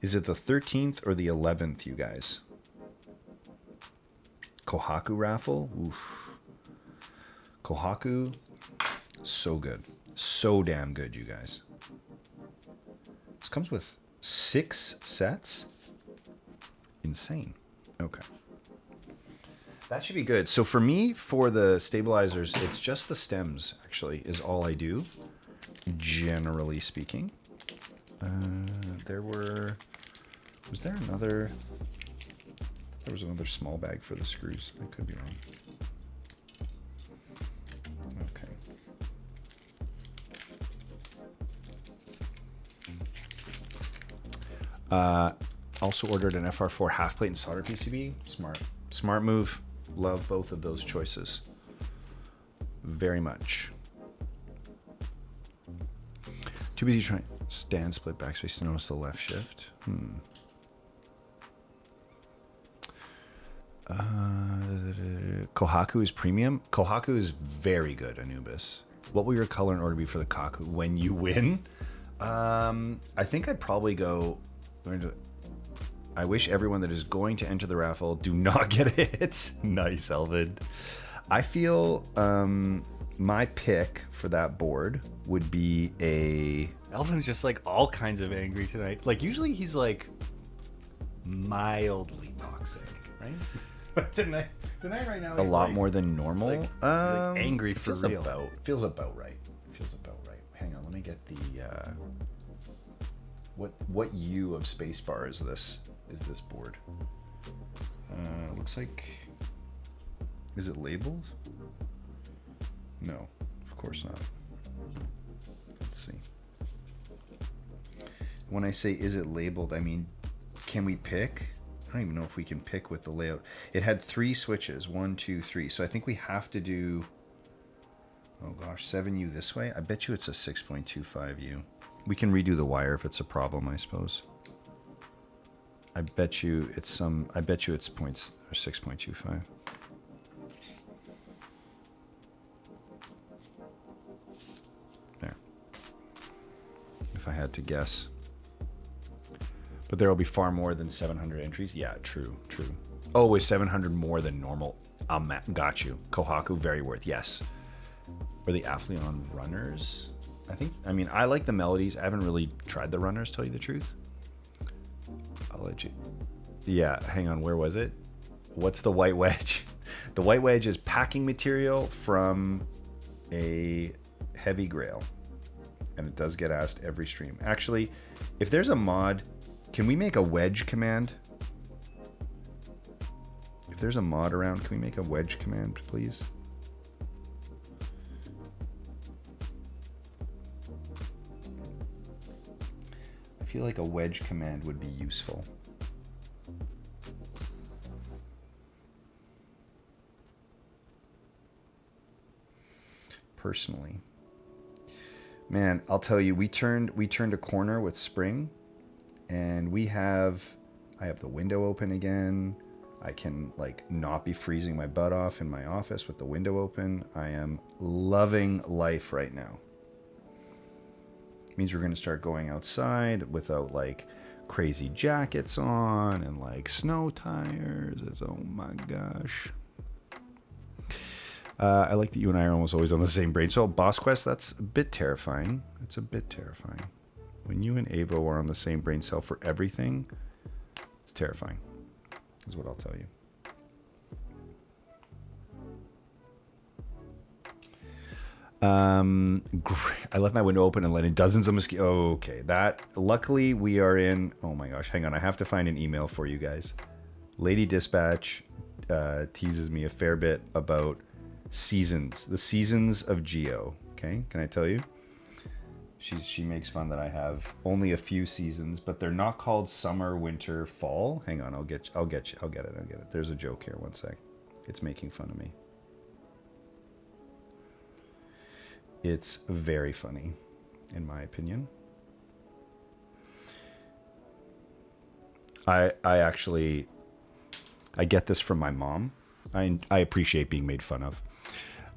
Is it the 13th or the 11th, you guys? Kohaku raffle? Oof. Kohaku, so good. So damn good, you guys. This comes with 6 sets? Insane. Okay. That should be good. So for me, for the stabilizers, it's just the stems, actually, is all I do, generally speaking. Was there another... There was another small bag for the screws. I could be wrong. Okay. Also ordered an FR4 half plate and solder PCB. Smart move. Love both of those choices. Very much. Too busy trying stand split backspace to notice the left shift. Kohaku is premium. Kohaku is very good, Anubis. What will your color and order be for the Kaku when you win? I think I'd probably go... I wish everyone that is going to enter the raffle do not get hit. Nice, Elvid. I feel my pick for that board would be a... Elvin's just like all kinds of angry tonight. Like usually he's like mildly toxic, right? But tonight right now a lot more than normal. He's like angry for real. Feels about right. Hang on, let me get the what U of spacebar is this board? Looks like, is it labeled? No, of course not. Let's see. When I say is it labeled, I mean, can we pick? I don't even know if we can pick with the layout. It had 3 switches, 1, 2, 3. So I think we have to do, oh gosh, 7U this way. I bet you it's a 6.25U. We can redo the wire if it's a problem, I suppose. I bet you it's points or 6.25. There. If I had to guess. But there will be far more than 700 entries. Yeah, true. Oh, is 700 more than normal? Got you. Kohaku, very worth. Yes. Or the Aphelion runners. I mean, I like the melodies. I haven't really tried the runners, tell you the truth. I'll let you. Yeah, hang on. Where was it? What's the white wedge? The white wedge is packing material from a heavy grail. And it does get asked every stream. Actually, if there's a mod, can we make a wedge command? If there's a mod around, can we make a wedge command, please? I feel like a wedge command would be useful. Personally. Man, I'll tell you, we turned a corner with spring, and I have the window open again. I can like not be freezing my butt off in my office with the window open. I am loving life right now. It means we're going to start going outside without like crazy jackets on and like snow tires. It's, oh my gosh. I like that you and I are almost always on the same brain. So Boss Quest, that's a bit terrifying. It's a bit terrifying. When you and Avo are on the same brain cell for everything, it's terrifying, is what I'll tell you. I left my window open and let in dozens of mosquitoes. Oh, okay, luckily we are in, oh my gosh, hang on. I have to find an email for you guys. Lady Dispatch teases me a fair bit about seasons, the seasons of Geo. Okay, can I tell you? She makes fun that I have only a few seasons, but they're not called summer, winter, fall. Hang on, I'll get it. There's a joke here. One sec. It's making fun of me. It's very funny, in my opinion. I get this from my mom. I appreciate being made fun of.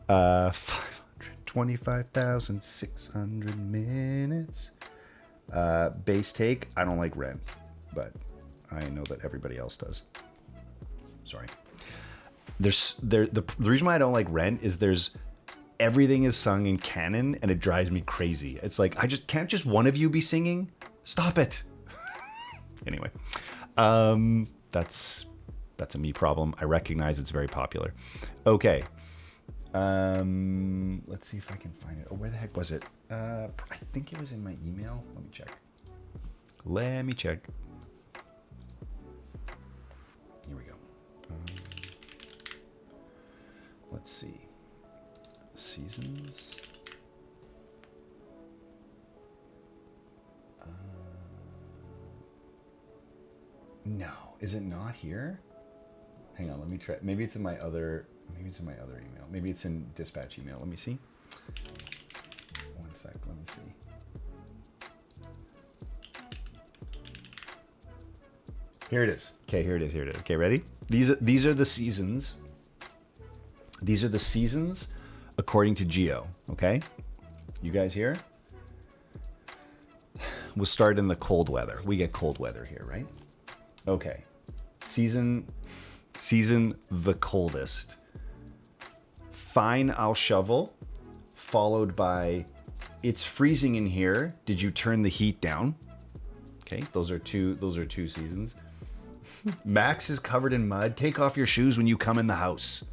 525,600 minutes. Base take, I don't like Ren. but I know that everybody else does. Sorry. The reason why I don't like Rent is everything is sung in canon and it drives me crazy. It's like, can't just one of you be singing? Stop it. Anyway, that's a me problem. I recognize it's very popular. Okay. Let's see if I can find it. Oh, where the heck was it? I think it was in my email. Let me check. Here we go. Let's see. Seasons. No, is it not here? Hang on, let me try. Maybe it's in my other email. Maybe it's in dispatch email. Let me see. One sec, let me see. Here it is. Okay, here it is. Okay, ready? These are the seasons. These are the seasons according to Geo, okay? You guys here? We'll start in the cold weather. We get cold weather here, right? Okay. Season the coldest. Fine, I'll shovel, followed by it's freezing in here. Did you turn the heat down? Okay, those are two seasons. Max is covered in mud. Take off your shoes when you come in the house.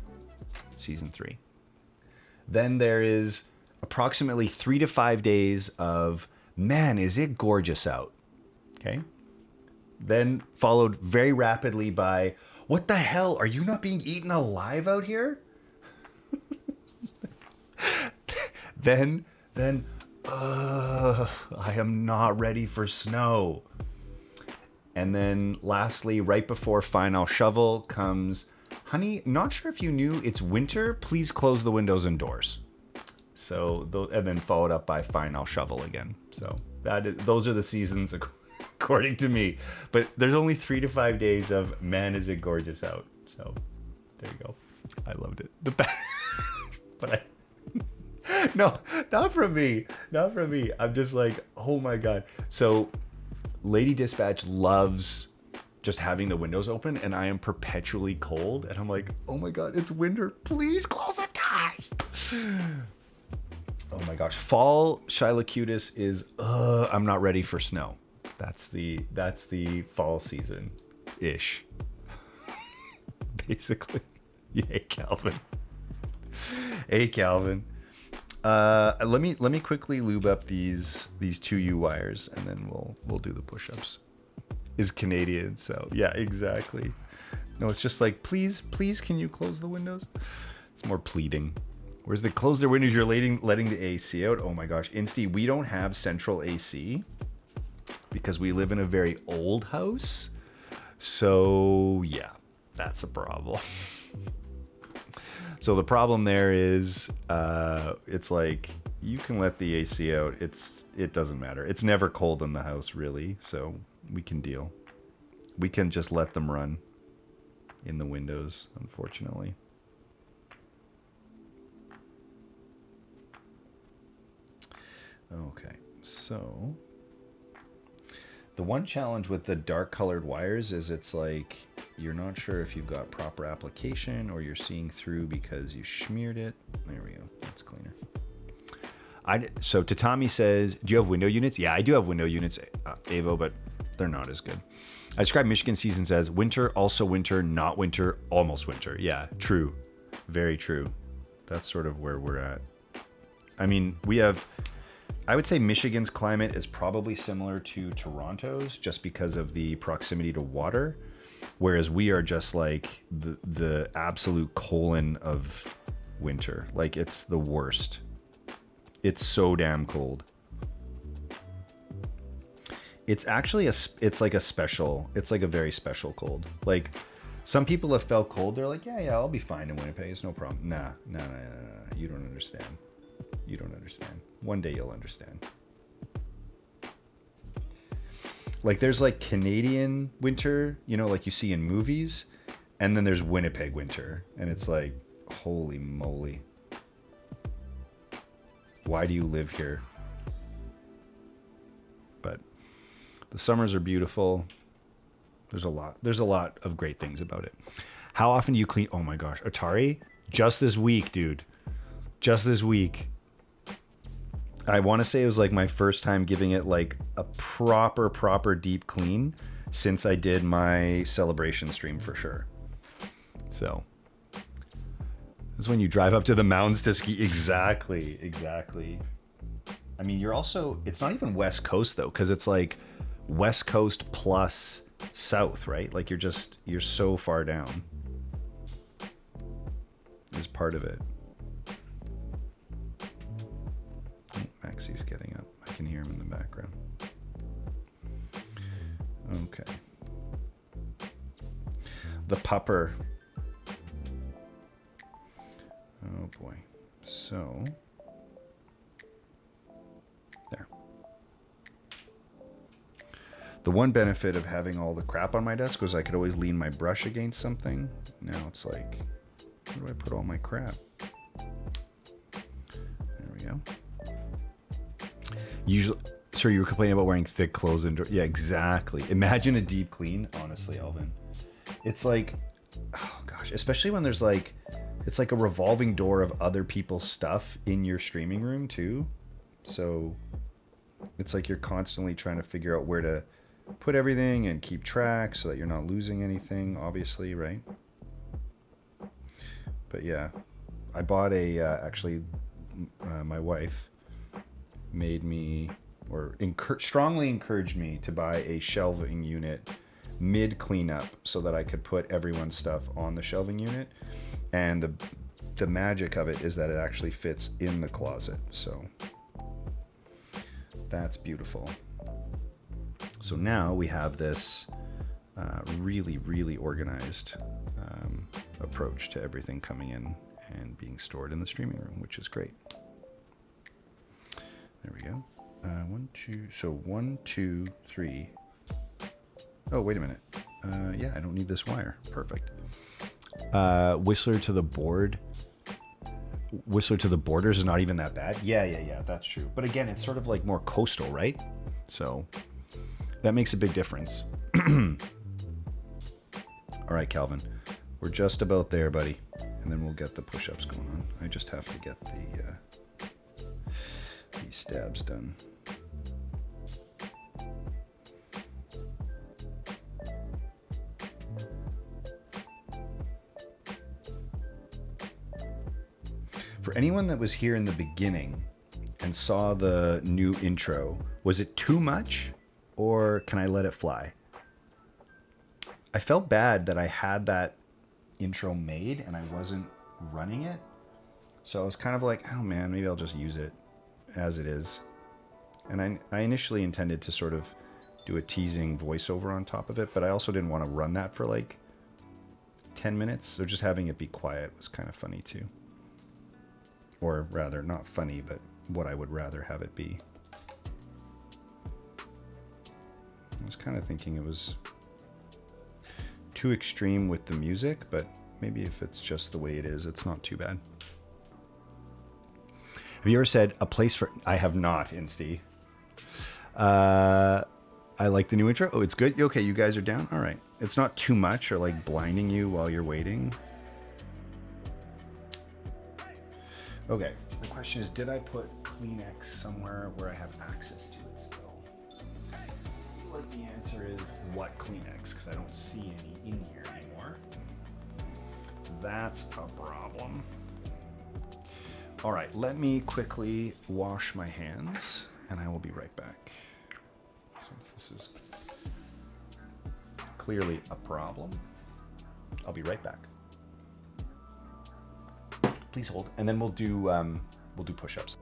Season 3. Then there is approximately 3 to 5 days of, man, is it gorgeous out? Okay. Then followed very rapidly by, what the hell? Are you not being eaten alive out here? Then, I am not ready for snow. And then lastly, right before Fine, I'll shovel comes, honey, not sure if you knew it's winter. Please close the windows and doors. So, and then followed up by Fine, I'll shovel again. So those are the seasons according to me. But there's only 3 to 5 days of, man, is it gorgeous out. So there you go. I loved it. No, not from me. I'm just like, oh my God. So Lady Dispatch loves just having the windows open, and I am perpetually cold. And I'm like, oh my God, it's winter. Please close it, guys. Oh my gosh. Fall Shilocutus is, I'm not ready for snow. That's the fall season-ish. Basically. Yay, Calvin. Hey, Calvin. Let me quickly lube up these 2U wires, and then we'll do the push-ups. Is Canadian, so yeah, exactly. No, it's just like, please, can you close the windows? It's more pleading. Whereas they close their windows, you're letting the AC out. Oh my gosh, Insty, we don't have central AC because we live in a very old house. So yeah, that's a problem. So the problem there is, it's like, you can let the AC out. It doesn't matter. It's never cold in the house, really. So we can deal. We can just let them run in the windows, unfortunately. Okay, so the one challenge with the dark colored wires is it's like, you're not sure if you've got proper application or you're seeing through because you smeared it. There we go. That's cleaner. So Tatami says, do you have window units? Yeah, I do have window units, Avo, but they're not as good. I describe Michigan seasons as winter, also winter, not winter, almost winter. Yeah, true. Very true. That's sort of where we're at. I mean, I would say Michigan's climate is probably similar to Toronto's just because of the proximity to water. Whereas we are just like the absolute colon of winter. Like, it's the worst. It's so damn cold. It's actually it's like a very special cold. Like, some people have felt cold. They're like, yeah, I'll be fine in Winnipeg. It's no problem. Nah. You don't understand. You don't understand. One day you'll understand. Like, there's like Canadian winter, like you see in movies, and then there's Winnipeg winter, and it's like, holy moly. Why do you live here? But the summers are beautiful. There's a lot. There's a lot of great things about it. How often do you clean? Oh my gosh, Atari, just this week, dude. Just this week. I want to say it was like my first time giving it like a proper deep clean since I did my celebration stream for sure. So that's when you drive up to the mountains to ski. Exactly. I mean, you're also, it's not even West Coast though, because it's like West Coast plus South, right? Like you're so far down is part of it. Oh, Maxie's getting up. I can hear him in the background. Okay. The pupper. Oh boy. So there. The one benefit of having all the crap on my desk was I could always lean my brush against something. Now it's like, where do I put all my crap? There we go. Usually, so you were complaining about wearing thick clothes indoors. Yeah, exactly. Imagine a deep clean, honestly, Alvin. It's like, oh gosh, especially when there's like, it's like a revolving door of other people's stuff in your streaming room too. So it's like you're constantly trying to figure out where to put everything and keep track so that you're not losing anything, obviously, right? But yeah, I bought actually, my wife made me, or strongly encouraged me to buy a shelving unit mid cleanup so that I could put everyone's stuff on the shelving unit. And the magic of it is that it actually fits in the closet. So that's beautiful. So now we have this really organized approach to everything coming in and being stored in the streaming room, which is great. There we go. 1, 2. So 1, 2, 3. Oh, wait a minute. Yeah, I don't need this wire. Perfect. Whistler to the board. Whistler to the borders is not even that bad. Yeah. That's true. But again, it's sort of like more coastal, right? So that makes a big difference. All right, Calvin. We're just about there, buddy. And then we'll get the push-ups going on. I just have to get these stabs done. For anyone that was here in the beginning and saw the new intro, was it too much or can I let it fly? I felt bad that I had that intro made and I wasn't running it. So I was kind of like, oh man, maybe I'll just use it as it is. And I initially intended to sort of do a teasing voiceover on top of it, but I also didn't want to run that for like 10 minutes. So just having it be quiet was kind of funny too. Or rather, not funny, but what I would rather have it be. I was kind of thinking it was too extreme with the music, but maybe if it's just the way it is, it's not too bad. Have you ever said a place for... I have not, Insty. I like the new intro. Oh, it's good? Okay, you guys are down? All right. It's not too much or like blinding you while you're waiting. Okay, the question is, did I put Kleenex somewhere where I have access to it still? I feel like the answer is what Kleenex, because I don't see any in here anymore. That's a problem. All right, let me quickly wash my hands, and I will be right back. Since this is clearly a problem, I'll be right back. Please hold, and then we'll do push-ups.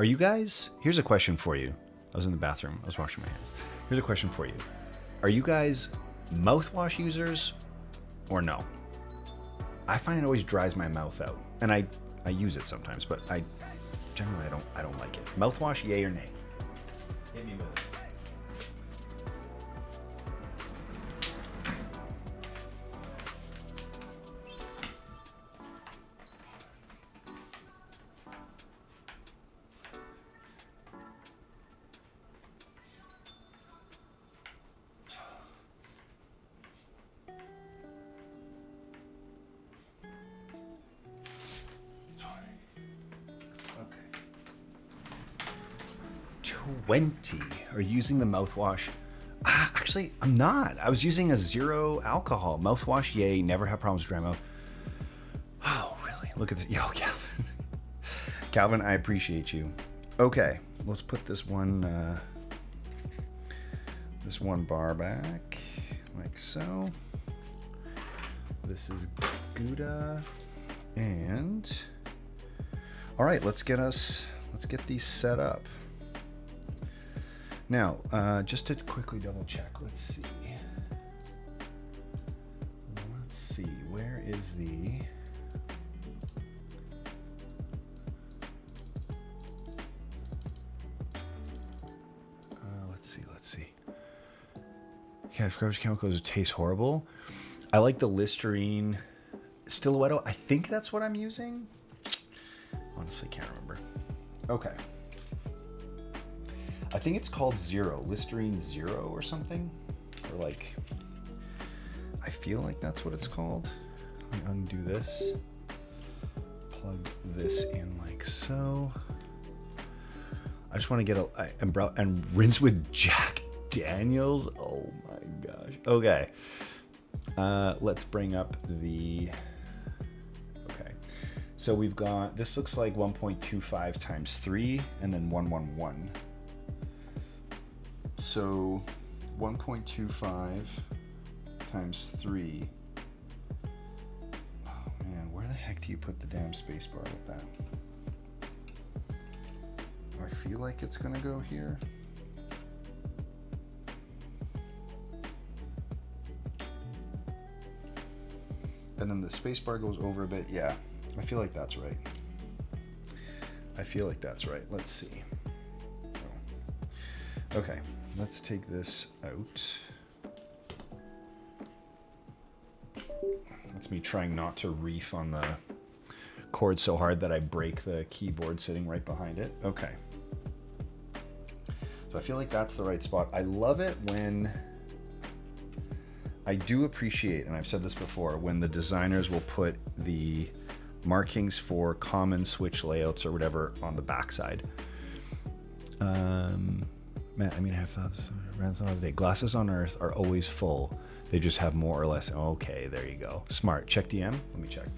Are you guys? Here's a question for you. I was in the bathroom. I was washing my hands. Here's a question for you. Are you guys mouthwash users or no? I find it always dries my mouth out, and I use it sometimes, but I generally I don't like it. Mouthwash, yay or nay? Hit me with it. Okay. 20 are using the mouthwash. Actually, I'm not. I was using a 0 alcohol mouthwash. Yay, never have problems with dry mouth. Oh, really? Look at this. Yo, Calvin. Calvin, I appreciate you. Okay, let's put this one bar back like so. This is Gouda, and all right, let's get these set up. Now, just to quickly double check, let's see, where is the, let's see. Yeah, scrubbage chemicals taste horrible. I like the Listerine Stiletto. I think that's what I'm using. Honestly, can't remember. Okay. I think it's called Zero, Listerine Zero or something. Or like, I feel like that's what it's called. Let me undo this. Plug this in like so. I just want to get and rinse with Jack Daniels. Oh my gosh. Okay. Let's bring up the, okay. So we've got, this looks like 1.25 times 3 and then 111. So 1.25 times 3. Oh man, where the heck do you put the damn space bar with that? I feel like it's gonna go here. And then the space bar goes over a bit. Yeah, I feel like that's right. Let's see. Oh. Okay, let's take this out. That's me trying not to reef on the cord so hard that I break the keyboard sitting right behind it. Okay. So I feel like that's the right spot. I love it when, I do appreciate, and I've said this before, when the designers will put the markings for common switch layouts or whatever on the backside. Man, I mean, I have thoughts around some other day. Glasses on Earth are always full. They just have more or less. Okay, there you go. Smart. Check DM. Let me check.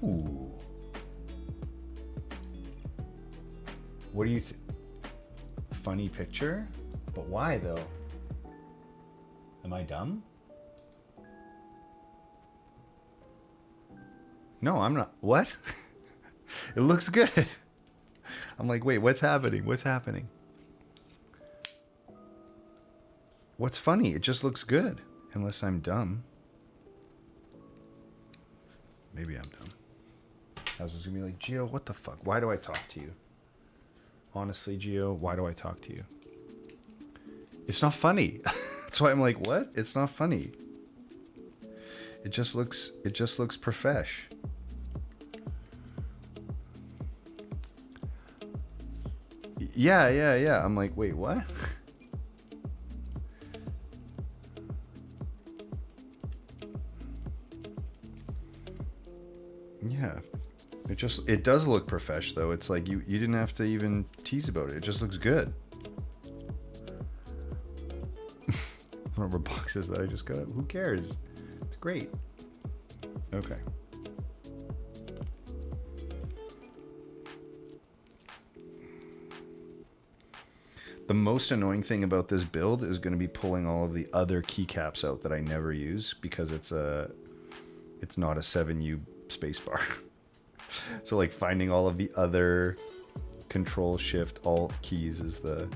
Ooh. What do you think? Funny picture? But why though? Am I dumb? No, I'm not. What? It looks good. I'm like, wait, what's happening? What's happening? What's funny? It just looks good. Unless I'm dumb. Maybe I'm dumb. I was gonna be like, Gio, what the fuck? Why do I talk to you? Honestly, Gio, why do I talk to you? It's not funny. That's why I'm like, what? It's not funny. It just looks profesh. Yeah. I'm like, wait, what? Yeah. It does look profesh though. It's like you didn't have to even tease about it. It just looks good. Rubber boxes that I just got. Who cares? It's great. Okay. The most annoying thing about this build is going to be pulling all of the other keycaps out that I never use because it's not a 7U spacebar. So like finding all of the other Control Shift Alt keys is the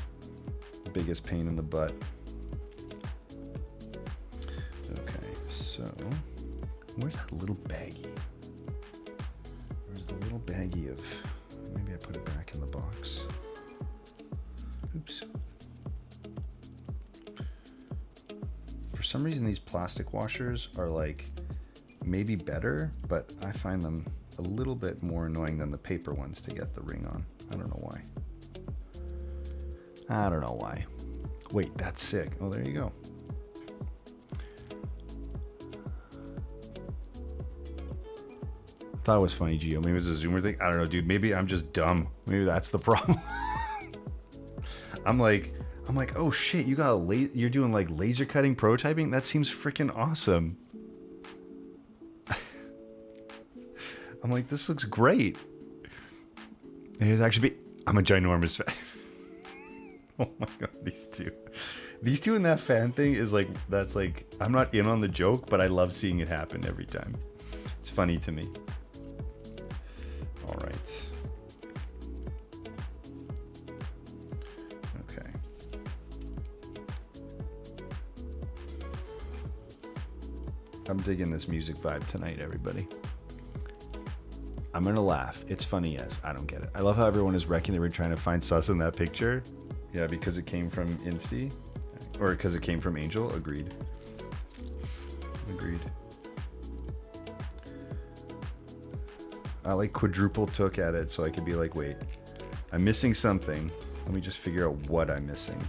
biggest pain in the butt. Okay, so where's that little baggie? Where's the little baggie of, maybe I put it back in the box. Oops. For some reason these plastic washers are like maybe better, but I find them a little bit more annoying than the paper ones to get the ring on. I don't know why. I don't know why. Wait, that's sick. Oh, there you go. I thought it was funny, Gio. Maybe it's a zoomer thing. I don't know, dude. Maybe I'm just dumb. Maybe that's the problem. I'm like, oh shit, you got you're doing like laser cutting prototyping? That seems freaking awesome. I'm like, this looks great. It actually I'm a ginormous fan. Oh my god, these two in that fan thing is like, that's like, I'm not in on the joke, but I love seeing it happen every time. It's funny to me. All right. Okay. I'm digging this music vibe tonight, everybody. I'm gonna laugh. It's funny as I don't get it. I love how everyone is wrecking. They were trying to find sus in that picture. Yeah, because it came from Insty, or because it came from Angel. Agreed. Agreed. I like quadruple took at it so I could be like, wait, I'm missing something. Let me just figure out what I'm missing.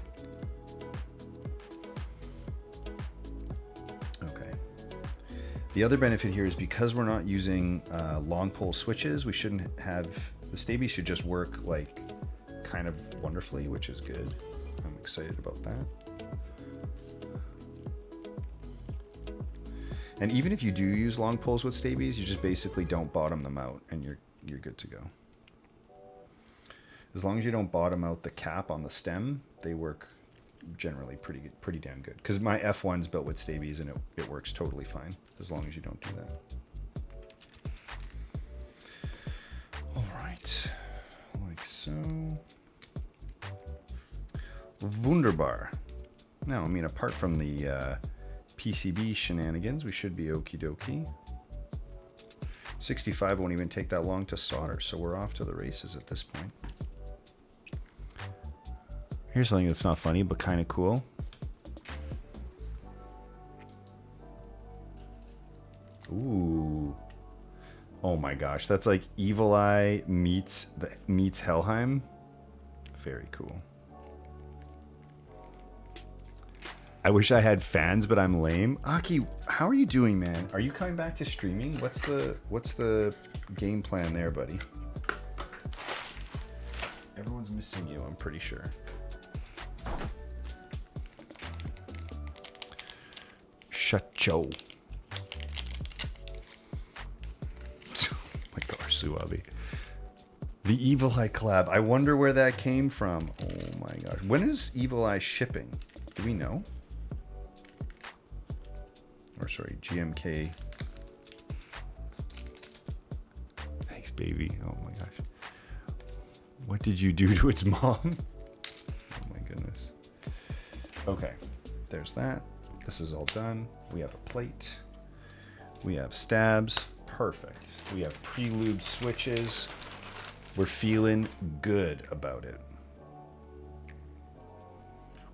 Okay. The other benefit here is because we're not using long pole switches, we shouldn't have, the Staby should just work like kind of wonderfully, which is good. I'm excited about that. And even if you do use long poles with Stabies, you just basically don't bottom them out and you're good to go. As long as you don't bottom out the cap on the stem, they work generally pretty damn good. Because my F1's built with Stabies and it works totally fine as long as you don't do that. All right, like so. Wunderbar. Now, I mean, apart from the PCB shenanigans, we should be okie dokie. 65 won't even take that long to solder, so we're off to the races at this point. Here's something that's not funny, but kind of cool. Ooh. Oh my gosh, that's like Evil Eye meets Helheim. Very cool. I wish I had fans, but I'm lame. Aki, how are you doing, man? Are you coming back to streaming? What's the game plan there, buddy? Everyone's missing you, I'm pretty sure. Shacho. Oh my gosh, Suabi. The Evil Eye collab. I wonder where that came from. Oh my gosh. When is Evil Eye shipping? Do we know? Or sorry, GMK. Thanks, baby. Oh my gosh. What did you do to its mom? Oh my goodness. Okay, there's that. This is all done. We have a plate. We have stabs. Perfect. We have prelude switches. We're feeling good about it.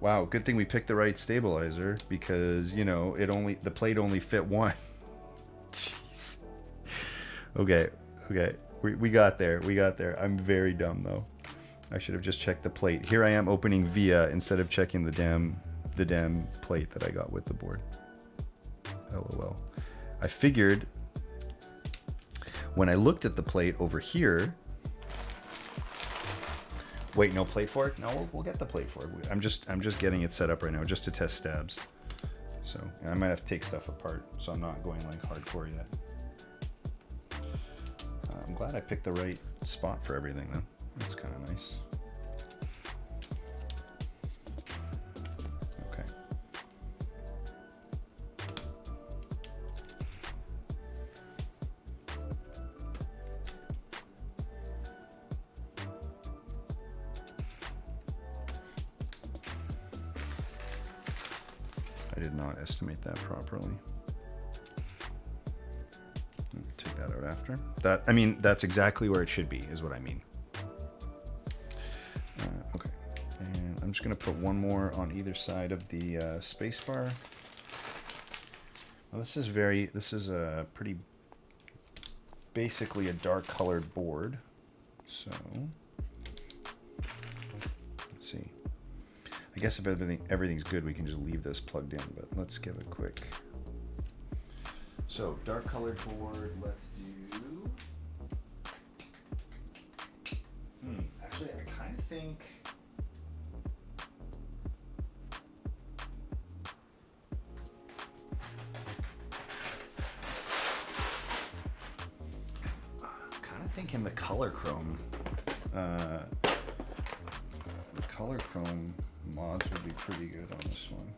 Wow, good thing we picked the right stabilizer because, you know, the plate only fit one. Jeez. Okay. We got there. I'm very dumb though. I should have just checked the plate. Here I am opening via instead of checking the damn plate that I got with the board. LOL. I figured when I looked at the plate over here. Wait, no plate for it? No, we'll get the plate for it. I'm just getting it set up right now just to test stabs. So I might have to take stuff apart, so I'm not going like hardcore yet. I'm glad I picked the right spot for everything though. That's kind of nice. I did not estimate that properly. Take that out after. That, I mean, that's exactly where it should be, is what I mean. Okay, and I'm just gonna put one more on either side of the space bar. Well, this is a pretty, basically a dark colored board. So, let's see. I guess if everything's good, we can just leave this plugged in, but let's give a quick. So, dark colored board, let's do. Actually, I kind of think. Thinking the color chrome mods would be pretty good on this one.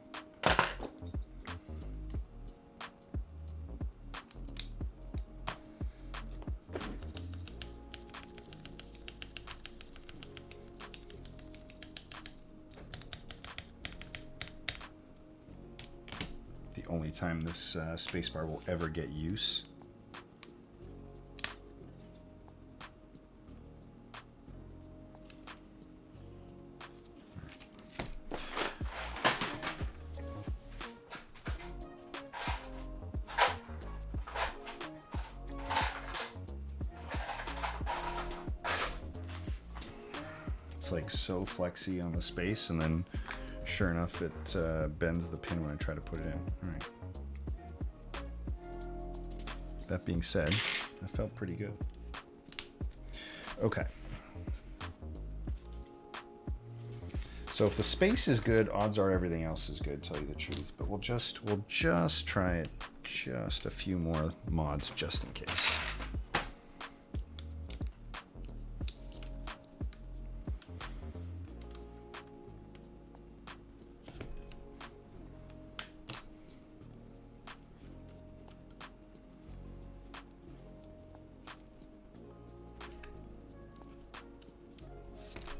The only time this spacebar will ever get use. It's like so flexy on the space, and then sure enough it bends the pin when I try to put it in. All right. That being said, that felt pretty good. Okay. So if the space is good, odds are everything else is good, tell you the truth. But we'll just try it, just a few more mods just in case.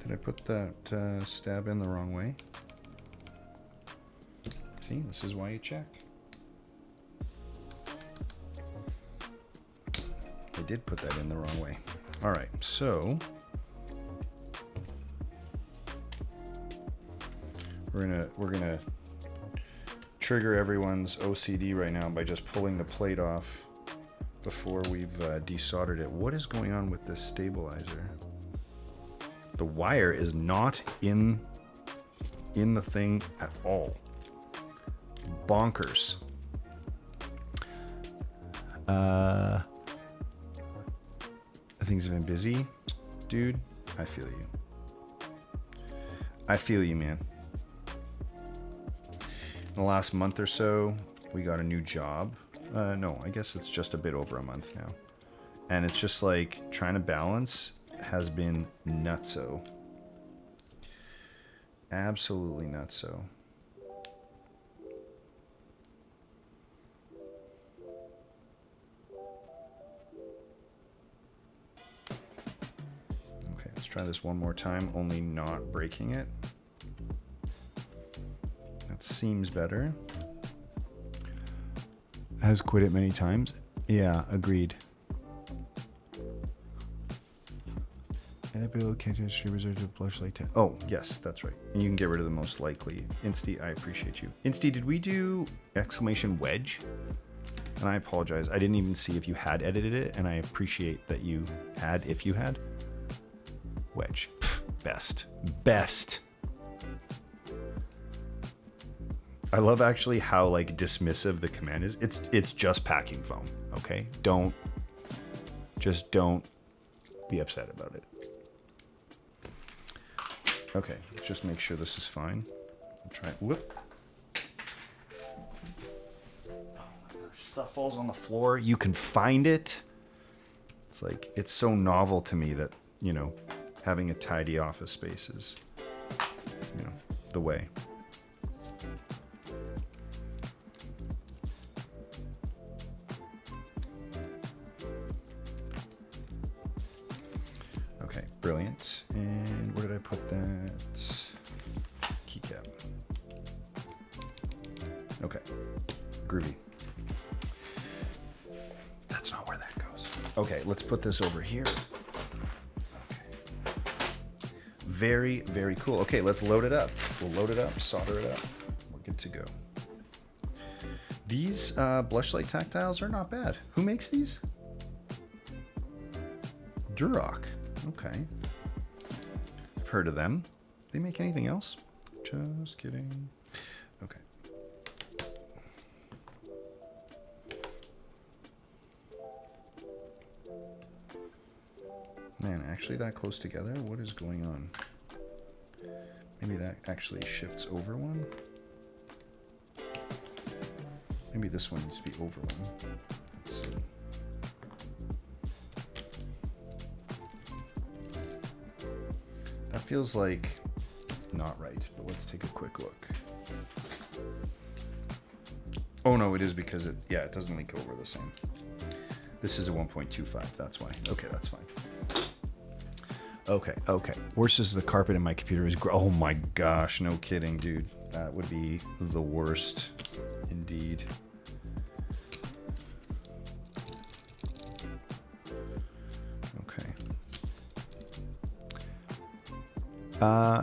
Did I put that stab in the wrong way? See, this is why you check. I did put that in the wrong way. All right, so we're gonna trigger everyone's OCD right now by just pulling the plate off before we've desoldered it. What is going on with this stabilizer? The wire is not in the thing at all. Bonkers. Things have been busy, dude. I feel you. I feel you, man. In the last month or so, we got a new job. No, I guess it's just a bit over a month now. And it's just like trying to balance has been nutso. Absolutely nutso. Okay, let's try this one more time, only not breaking it. That seems better. Has quit it many times. Yeah, agreed. Oh, yes, that's right. And you can get rid of the most likely. Insty, I appreciate you. Insty, did we do exclamation wedge? And I apologize. I didn't even see if you had edited it, and I appreciate that you had, if you had. Wedge. Pff, best. Best. I love actually how like dismissive the command is. It's just packing foam, okay? Don't be upset about it. Okay, let's just make sure this is fine. I'll try it. Whoop. Oh my gosh, stuff falls on the floor. You can find it. It's like, it's so novel to me that, you know, having a tidy office space is, you know, the way. Okay, brilliant. And where did I put that? Keycap. Okay. Groovy. That's not where that goes. Okay, let's put this over here. Okay. Very, very cool. Okay, let's load it up. We'll load it up, solder it up. We're good to go. These Blushlight tactiles are not bad. Who makes these? Duroc. Okay. I've heard of them. They make anything else? Just kidding. Okay. Man, actually that close together? What is going on? Maybe that actually shifts over one? Maybe this one needs to be over one. Let's see. That feels like not right, but let's take a quick look. Oh no, it is because it doesn't link over the same. This is a 1.25, that's why. Okay, that's fine. Okay. Worst is the carpet in my computer is oh my gosh, no kidding, dude. That would be the worst indeed. Okay.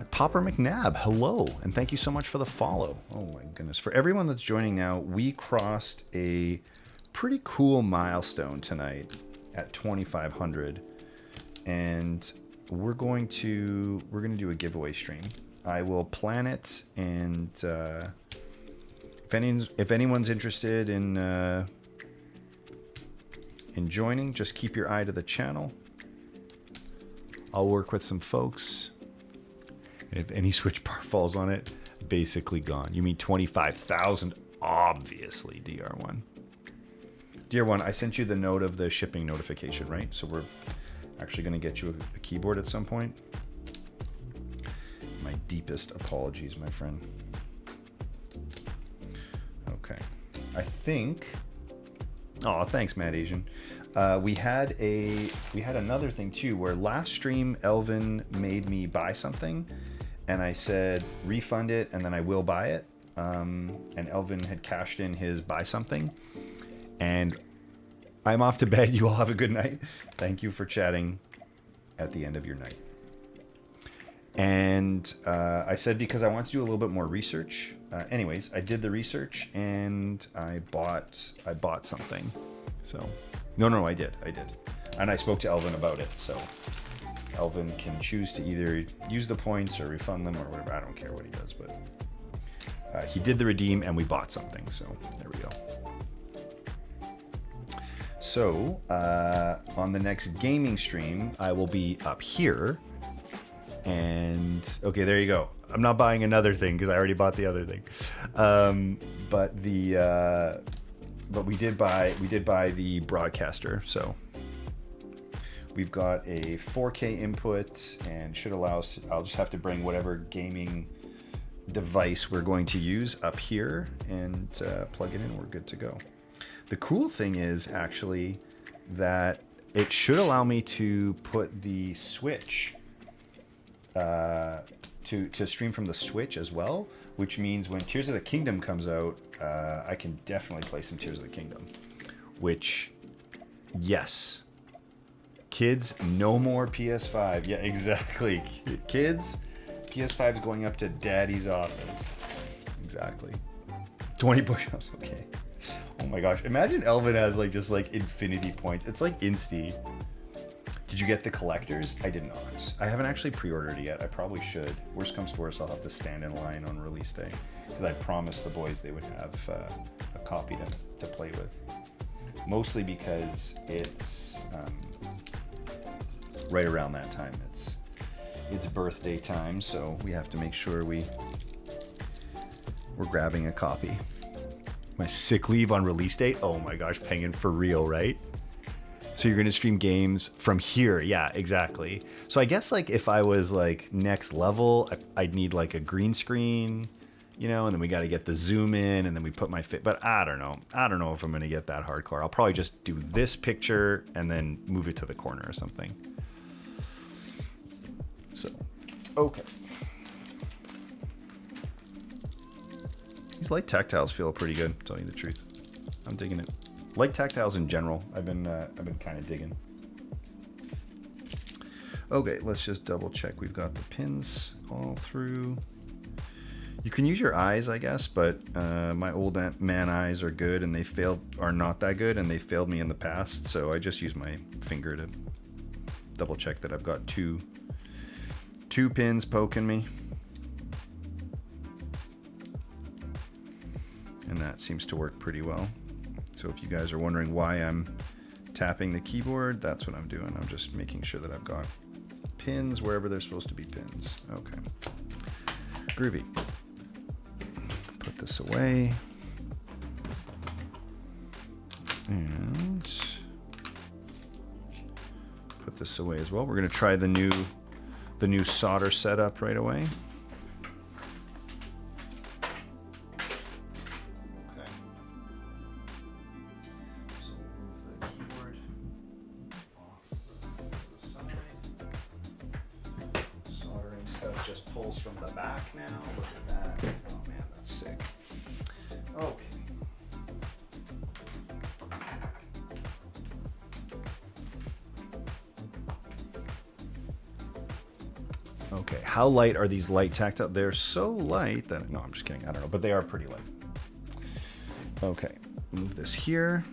Topper McNabb, hello, and thank you so much for the follow. Oh my goodness. For everyone that's joining now, we crossed a pretty cool milestone tonight at 2,500, and we're going to do a giveaway stream. I will plan it, and if anyone's interested in joining, just keep your eye to the channel. I'll work with some folks. If any switch bar falls on it, basically gone. You mean 25,000? Obviously, DR1. DR1, I sent you the note of the shipping notification, right? So we're actually going to get you a keyboard at some point. My deepest apologies, my friend. Okay. I think... Oh, thanks, Mad Asian. We had another thing too, where last stream Elvin made me buy something, and I said refund it, and then I will buy it. And Elvin had cashed in his buy something, and I'm off to bed. You all have a good night. Thank you for chatting at the end of your night. And I said because I want to do a little bit more research. Anyways, I did the research and I bought something. So no, I did. And I spoke to Elvin about it. So Elvin can choose to either use the points or refund them or whatever. I don't care what he does, but he did the redeem and we bought something. So there we go. So on the next gaming stream, I will be up here. And okay, there you go. I'm not buying another thing because I already bought the other thing. But we did buy the broadcaster. So we've got a 4K input and should allow us. I'll just have to bring whatever gaming device we're going to use up here and plug it in. We're good to go. The cool thing is actually that it should allow me to put the Switch to stream from the Switch as well, which means when Tears of the Kingdom comes out, I can definitely play some Tears of the Kingdom. Which, yes, kids, no more PS5. Yeah, exactly. Kids, PS5 is going up to Daddy's office. Exactly. 20 push-ups. Okay. Oh my gosh! Imagine Elvin has just infinity points. It's like Insty. Did you get the collectors? I did not. I haven't actually pre-ordered it yet. I probably should. Worst comes to worst, I'll have to stand in line on release day because I promised the boys they would have a copy to play with. Mostly because it's right around that time. It's birthday time, so we have to make sure we're grabbing a copy. My sick leave on release date? Oh my gosh, Penguin, for real, right? So you're going to stream games from here. Yeah, exactly. So I guess if I was next level, I'd need a green screen, and then we got to get the zoom in and then we put my fit. But I don't know. I don't know if I'm going to get that hardcore. I'll probably just do this picture and then move it to the corner or something. So, okay. light tactiles feel pretty good, to tell you the truth. I'm digging it. Light tactiles in general, I've been kind of digging. Okay, let's just double check. We've got the pins all through. You can use your eyes, I guess, but my old man eyes are good, and are not that good, and they failed me in the past. So I just use my finger to double check that I've got two pins poking me, and that seems to work pretty well. So if you guys are wondering why I'm tapping the keyboard, that's what I'm doing. I'm just making sure that I've got pins wherever they're supposed to be pins. Okay. Groovy. Put this away. And put this away as well. We're going to try the new solder setup right away. From the back now. Look at that. Oh man, that's sick. Okay. Okay, how light are these light tactile? They're so light that, no, I'm just kidding. I don't know, but they are pretty light. Okay, move this here.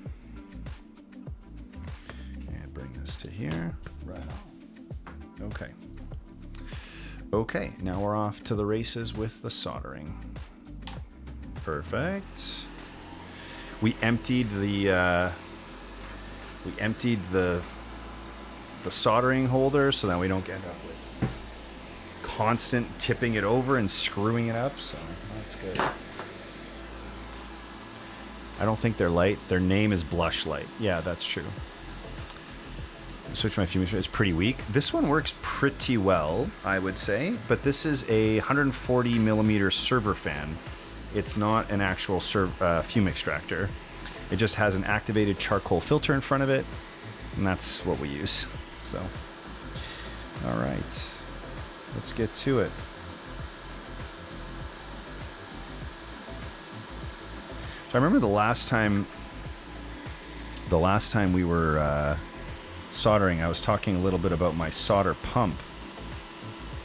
And bring this to here. Right on. Okay. Okay, now we're off to the races with the soldering. Perfect. We emptied the soldering holder so that we don't end up with constant tipping it over and screwing it up. So that's good. I don't think they're light. Their name is Blush Light. Yeah, that's true. Switch my fuming. It's pretty weak. This one works pretty well, I would say, but this is a 140 millimeter server fan. It's not an actual fume extractor. It just has an activated charcoal filter in front of it, and that's what we use. So, all right, let's get to it. So I remember the last time we were soldering, I was talking a little bit about my solder pump,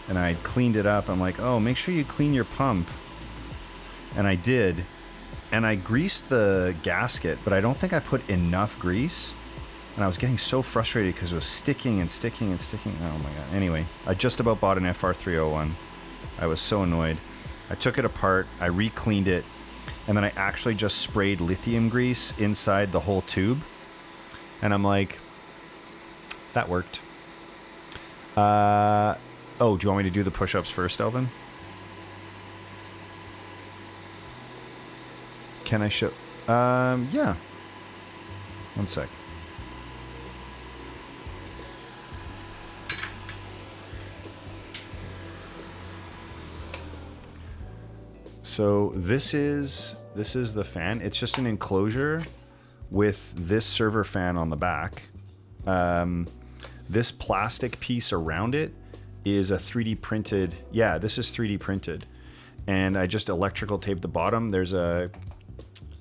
and I cleaned it up. I'm like, oh, make sure you clean your pump, and I did, and I greased the gasket, but I don't think I put enough grease, and I was getting so frustrated because it was sticking and sticking and sticking. Oh my god. Anyway, I just about bought an FR301. I was so annoyed. I took it apart, I re-cleaned it, and then I actually just sprayed lithium grease inside the whole tube, and I'm like, that worked. Oh, do you want me to do the push-ups first, Elvin? Can I show? Yeah. One sec. So this is the fan. It's just an enclosure with this server fan on the back. This plastic piece around it is a 3D printed. Yeah, this is 3D printed. And I just electrical taped the bottom.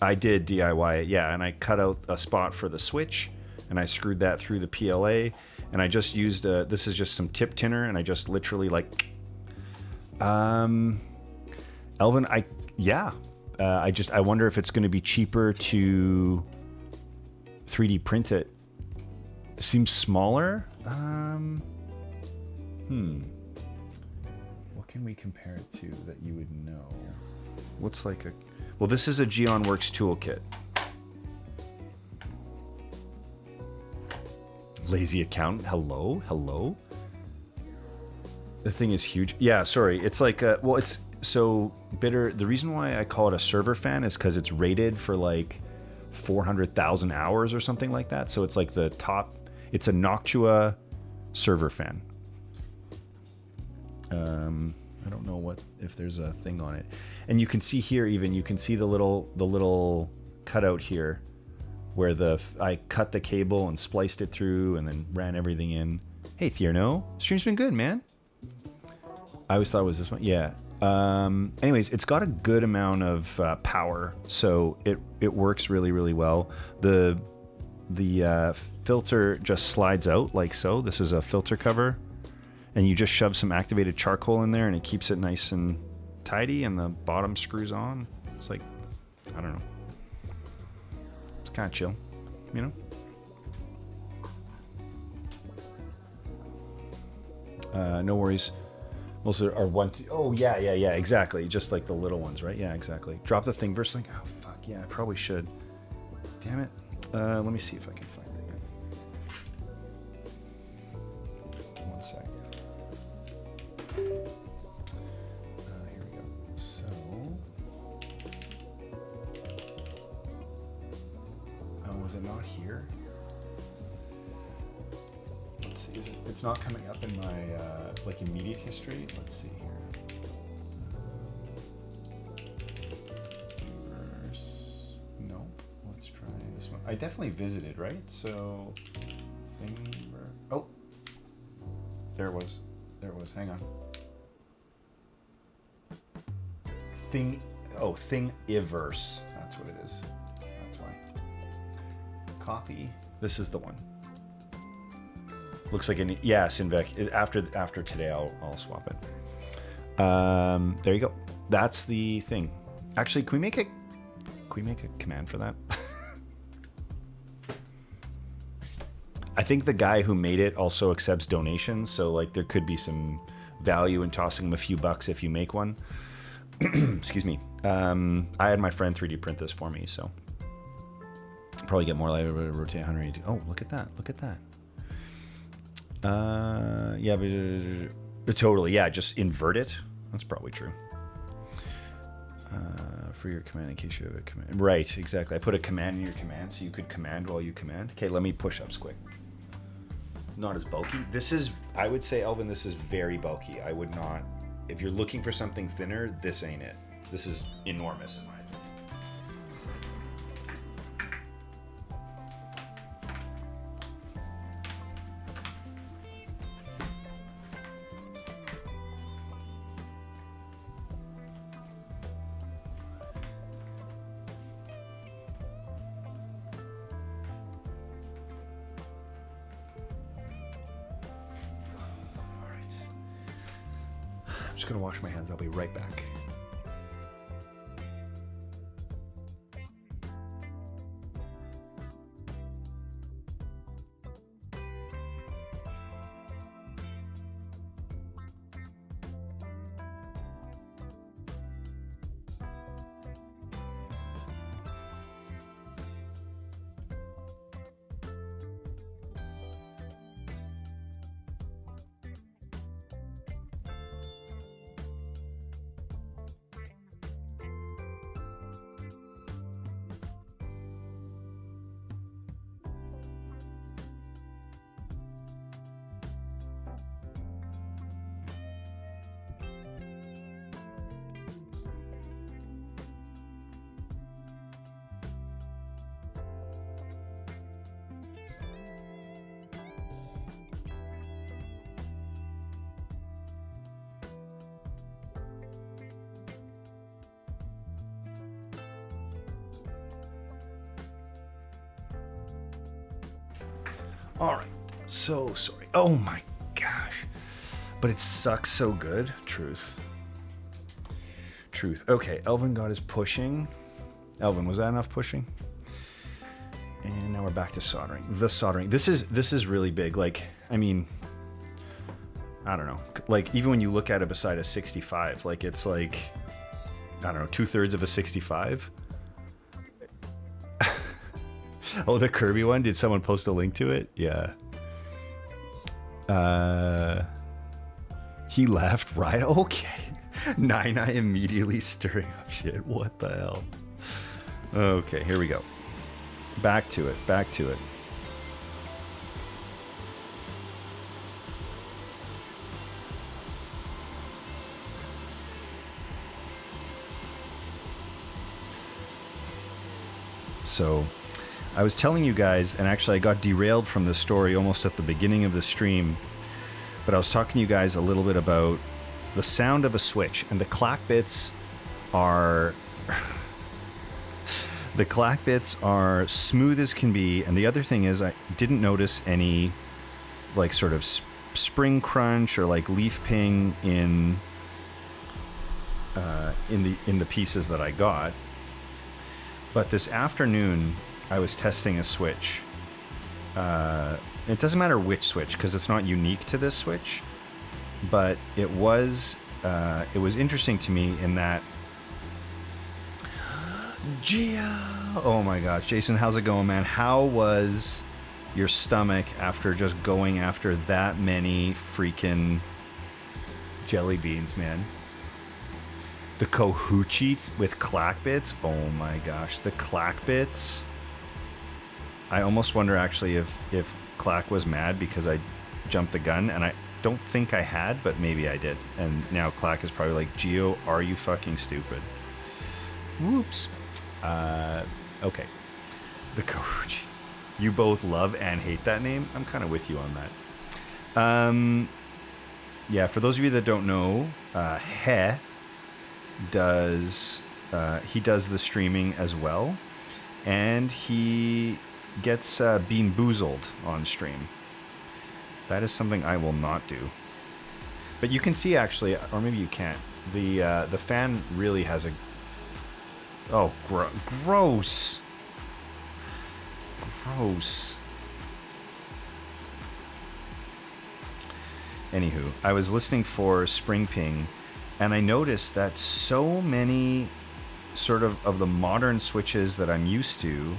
I did DIY it, yeah, and I cut out a spot for the switch, and I screwed that through the PLA, and I just used, this is just some tip tinner, and I just literally like, Elvin, I wonder if it's going to be cheaper to 3D print it. It seems smaller. What can we compare it to that you would know? What's like a... Well, this is a GeonWorks toolkit. Lazy accountant. Hello. The thing is huge. Yeah, sorry. It's like a... Well, it's so bitter. The reason why I call it a server fan is because it's rated for like 400,000 hours or something like that. So it's like the top... It's a Noctua server fan. I don't know if there's a thing on it, and you can see here, even you can see the little cutout here where I cut the cable and spliced it through and then ran everything in. Hey Thierno, stream's been good, man. I always thought it was this one. Yeah. Anyways, it's got a good amount of power, so it works really, really well. The filter just slides out like so. This is a filter cover, and you just shove some activated charcoal in there, and it keeps it nice and tidy, and the bottom screws on. It's like, I don't know. It's kind of chill, you know? No worries. Most are one, two, oh yeah, exactly. Just like the little ones, right? Yeah, exactly. Drop the thing versus like, oh fuck, yeah, I probably should. Damn it. Let me see if I can find it again. One sec. Here we go. So, was it not here? Let's see. It's not coming up in my like immediate history. Let's see here. No. Let's try this one. I definitely visited, right? So, oh, there it was. Hang on. Thingiverse. That's what it is. That's why. Copy. This is the one. Looks like Sinvec. After today, I'll swap it. There you go. That's the thing. Actually, can we make a command for that? I think the guy who made it also accepts donations, so like there could be some value in tossing him a few bucks if you make one. Excuse me. I had my friend 3D print this for me, so probably get more like rotate 180. Oh, look at that! Look at that. Yeah, but totally. Yeah, just invert it. That's probably true. For your command, in case you have a command. Right, exactly. I put a command in your command, so you could command while you command. Okay, let me push ups quick. Not as bulky. This is, I would say, Elvin, this is very bulky. I would not, if you're looking for something thinner, this ain't it. This is enormous in my opinion. I'm just gonna wash my hands. I'll be right back. All right, so sorry. Oh my gosh, but it sucks so good. Truth. Okay, Elvin got his pushing. Elvin, was that enough pushing? And now we're back to soldering. The soldering. This is really big. Like, I mean, I don't know. Like, even when you look at it beside a 65, like it's like, I don't know, 2/3 of a 65. Oh, the Kirby one? Did someone post a link to it? Yeah. He left, right? Okay. Nine, I immediately stirring up shit. What the hell? Okay, here we go. Back to it. So, I was telling you guys, and actually I got derailed from this story almost at the beginning of the stream, but I was talking to you guys a little bit about the sound of a switch, and the clack bits are the clack bits are smooth as can be. And the other thing is, I didn't notice any like sort of spring crunch or like leaf ping in the pieces that I got. But this afternoon, I was testing a switch. It doesn't matter which switch because it's not unique to this switch, but it was interesting to me in that. Gia, oh my gosh, Jason, how's it going, man? How was your stomach after just going after that many freaking jelly beans, man? The Kohuchi with clack bits, oh my gosh, the clack bits. I almost wonder actually if Clack was mad because I jumped the gun, and I don't think I had, but maybe I did. And now Clack is probably like, Geo, are you fucking stupid? Whoops. Okay. The Kohuchi. You both love and hate that name. I'm kind of with you on that. Yeah, for those of you that don't know, He does the streaming as well, and he gets bean boozled on stream. That is something I will not do. But you can see actually, or maybe you can't. The fan really has a. Oh, gross. Gross. Anywho, I was listening for Spring Ping, and I noticed that so many sort of the modern switches that I'm used to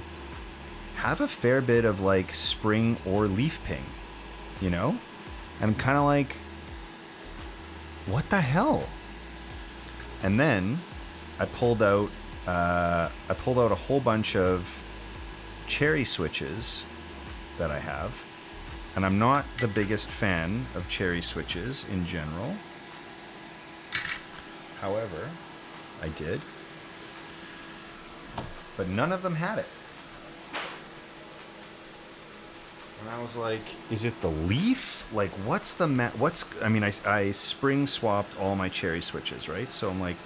have a fair bit of like spring or leaf ping, you know? And I'm kind of like, what the hell? And then I pulled out a whole bunch of cherry switches that I have, and I'm not the biggest fan of cherry switches in general. However, I did, but none of them had it. And I was like, is it the leaf? Like, what's I mean, I spring swapped all my cherry switches, right? So I'm like,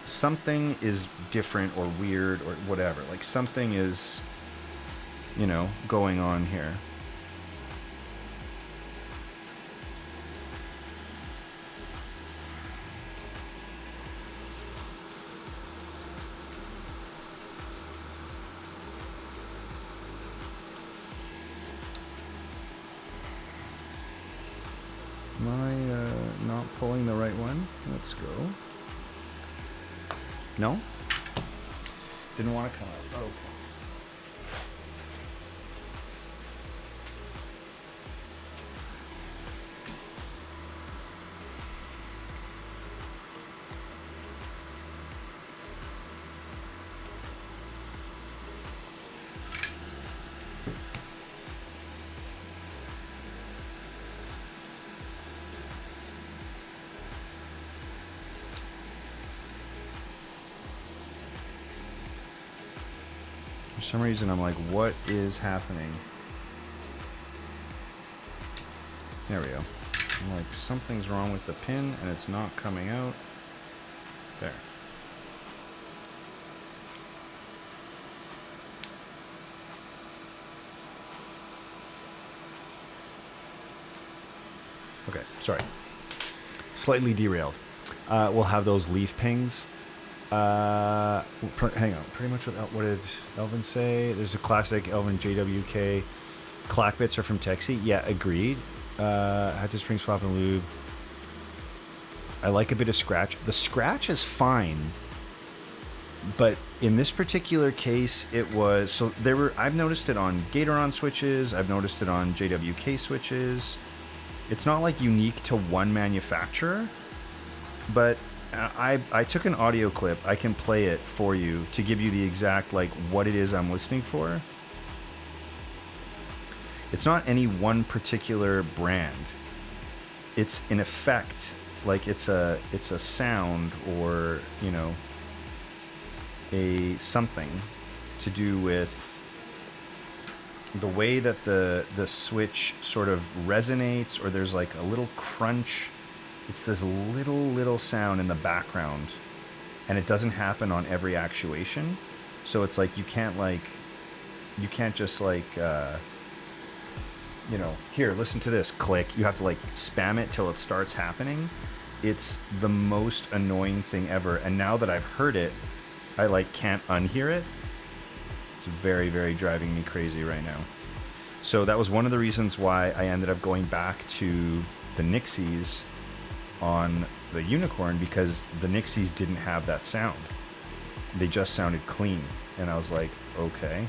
something is different or weird or whatever. Like, something is, you know, going on here. Am I not pulling the right one? Let's go. No? Didn't want to come out. Oh, okay. For some reason, I'm like, what is happening? There we go. I'm like, something's wrong with the pin, and it's not coming out. There. Okay, sorry. Slightly derailed. We'll have those leaf pings. Hang on. Pretty much what did Elvin say? There's a classic Elvin JWK. Clack bits are from Texie. Yeah, agreed. Had to spring swap and lube. I like a bit of scratch. The scratch is fine, but in this particular case, it was so there were. I've noticed it on Gatoron switches. I've noticed it on JWK switches. It's not like unique to one manufacturer, but I took an audio clip. I can play it for you to give you the exact like what it is I'm listening for. It's not any one particular brand. It's an effect, like it's a sound or, you know, a something to do with the way that the switch sort of resonates, or there's like a little crunch. It's this little sound in the background, and it doesn't happen on every actuation. So it's like you can't just here, listen to this, click. You have to like spam it till it starts happening. It's the most annoying thing ever. And now that I've heard it, I like can't unhear it. It's very, very driving me crazy right now. So that was one of the reasons why I ended up going back to the Nixies on the Unicorn, because the Nixies didn't have that sound. They just sounded clean. And I was like, okay.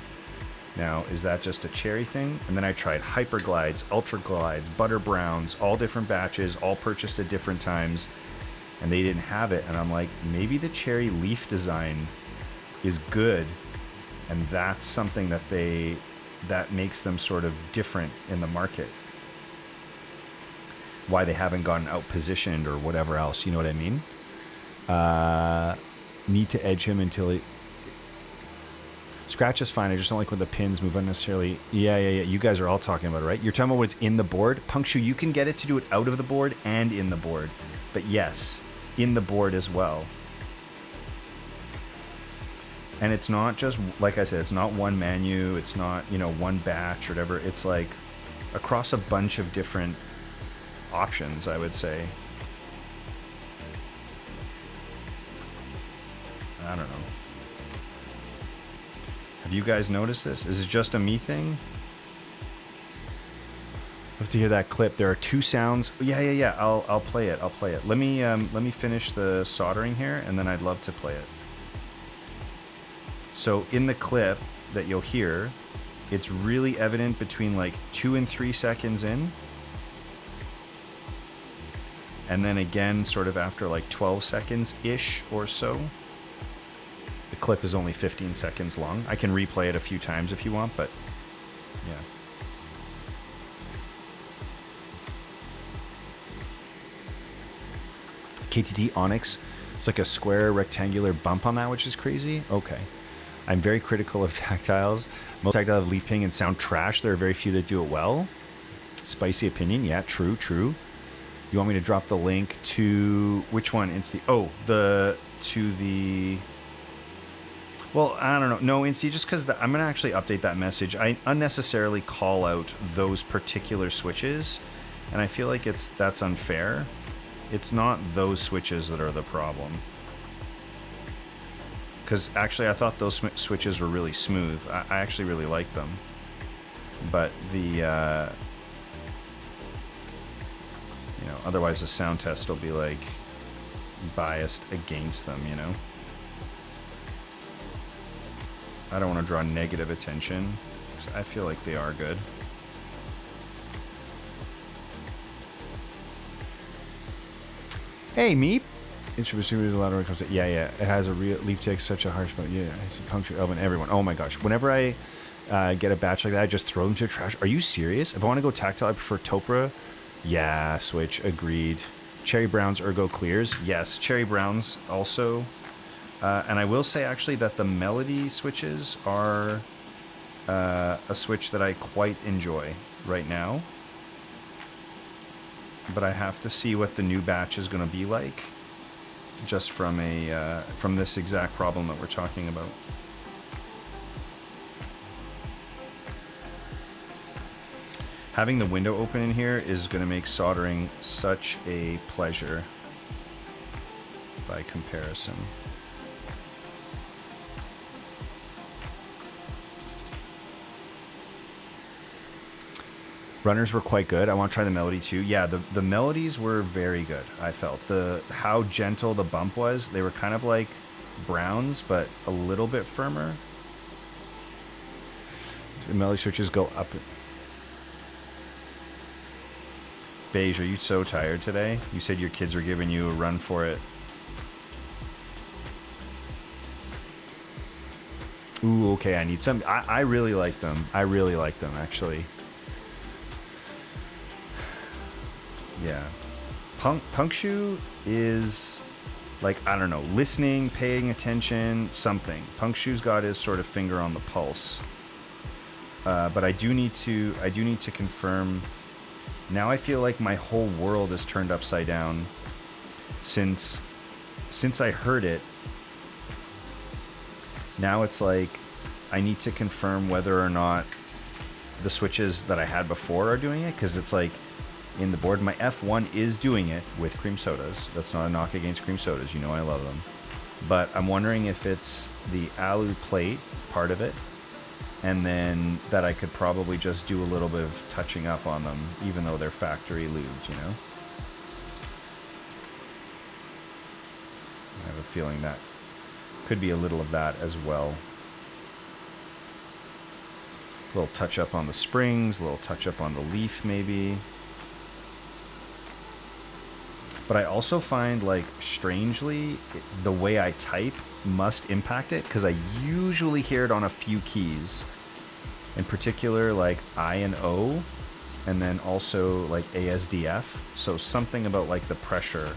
Now, is that just a Cherry thing? And then I tried Hyperglides, Ultra Glides, Butter Browns, all different batches, all purchased at different times, and they didn't have it. And I'm like, maybe the Cherry leaf design is good, and that's something that makes them sort of different in the market. Why they haven't gotten out-positioned or whatever else, you know what I mean? Need to edge him until he... Scratch is fine. I just don't like when the pins move unnecessarily. Yeah. You guys are all talking about it, right? You're talking about what's in the board. Punkshoe, you can get it to do it out of the board and in the board. But yes, in the board as well. And it's not just, like I said, it's not one menu. It's not, one batch or whatever. It's like across a bunch of different options, I would say. I don't know. Have you guys noticed this? Is it just a me thing? Have to hear that clip. There are two sounds. Yeah. I'll play it. Let me finish the soldering here, and then I'd love to play it. So in the clip that you'll hear, it's really evident between like 2 and 3 seconds in, and then again sort of after like 12 seconds ish or so. The clip is only 15 seconds long. I can replay it a few times if you want, but yeah. KTT Onyx, it's like a square rectangular bump on that, which is crazy. Okay. I'm very critical of tactiles. Most tactiles have leaf ping and sound trash. There are very few that do it well. Spicy opinion. Yeah, true. You want me to drop the link to which one? Well, I don't know. No, Insti, just because I'm going to actually update that message. I unnecessarily call out those particular switches, and I feel like that's unfair. It's not those switches that are the problem. Because actually, I thought those switches were really smooth. I actually really like them. But otherwise the sound test will be like biased against them, I don't want to draw negative attention, because I feel like they are good. Hey, Meep. Instrument distributed a lot of comes. Yeah. It has a real leaf takes such a harsh, but yeah, it's a puncture oven. Everyone. Oh my gosh. Whenever I get a batch like that, I just throw them to the trash. Are you serious? If I want to go tactile, I prefer Topra. Yeah, Switch. Agreed. Cherry Browns, Ergo Clears. Yes, Cherry Browns also. And I will say actually that the Melody switches are a switch that I quite enjoy right now. But I have to see what the new batch is going to be like, just from this exact problem that we're talking about. Having the window open in here is going to make soldering such a pleasure by comparison. Runners were quite good. I want to try the Melody too. Yeah, the Melodies were very good, I felt. How gentle the bump was. They were kind of like Browns, but a little bit firmer. So the Melody switches go up. Beige, are you so tired today? You said your kids were giving you a run for it. Ooh, okay, I need some. I really like them. I really like them, actually. Yeah. Punkshoe is, like, I don't know, listening, paying attention, something. Punkshoe's got his sort of finger on the pulse. But I do need to confirm. Now I feel like my whole world is turned upside down since I heard it, now it's like I need to confirm whether or not the switches that I had before are doing it, because it's like in the board, my F1 is doing it with cream sodas. That's not a knock against cream sodas. You know I love them. But I'm wondering if it's the alu plate part of it, and then that I could probably just do a little bit of touching up on them, even though they're factory lubed, you know? I have a feeling that could be a little of that as well. A little touch up on the springs, a little touch up on the leaf maybe. But I also find, like, strangely, the way I type must impact it, because I usually hear it on a few keys. In particular, like I and O, and then also like ASDF. So something about like the pressure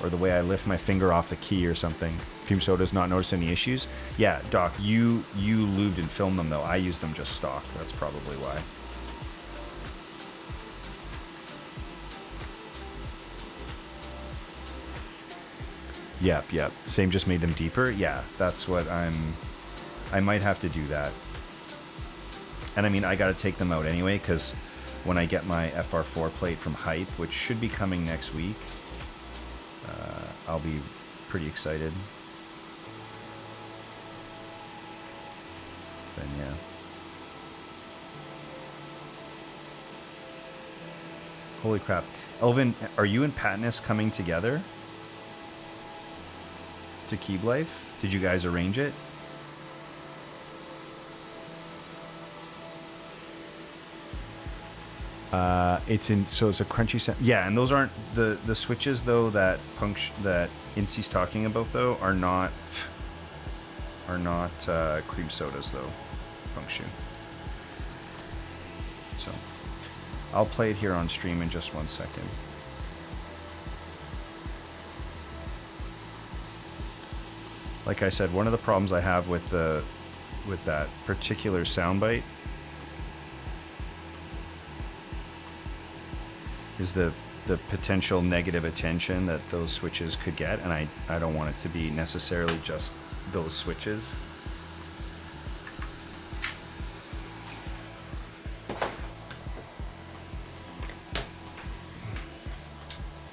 or the way I lift my finger off the key or something. Cream Soda's not noticed any issues. Yeah, Doc, you lubed and filmed them though. I use them just stock. That's probably why. Yep. Same, just made them deeper. Yeah, that's what I might have to do that. And I mean, I got to take them out anyway, because when I get my FR4 plate from Hype, which should be coming next week, I'll be pretty excited. Then yeah. Holy crap. Elvin, are you and Patness coming together to Keep Life? Did you guys arrange it? It's a crunchy sound. Yeah, and those aren't the switches though that Incy's talking about though are not cream sodas though, Punkshu. So I'll play it here on stream in just 1 second. Like I said, one of the problems I have with that particular soundbite is the potential negative attention that those switches could get, and I don't want it to be necessarily just those switches.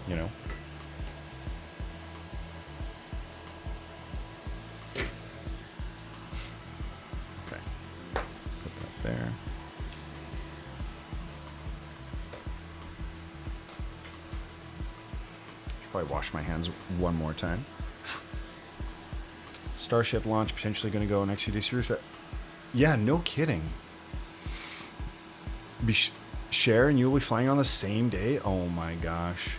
You know? Okay. Put that there. Probably wash my hands one more time. Starship launch potentially going to go next few days. Yeah, no kidding. Cher and you will be flying on the same day? Oh my gosh.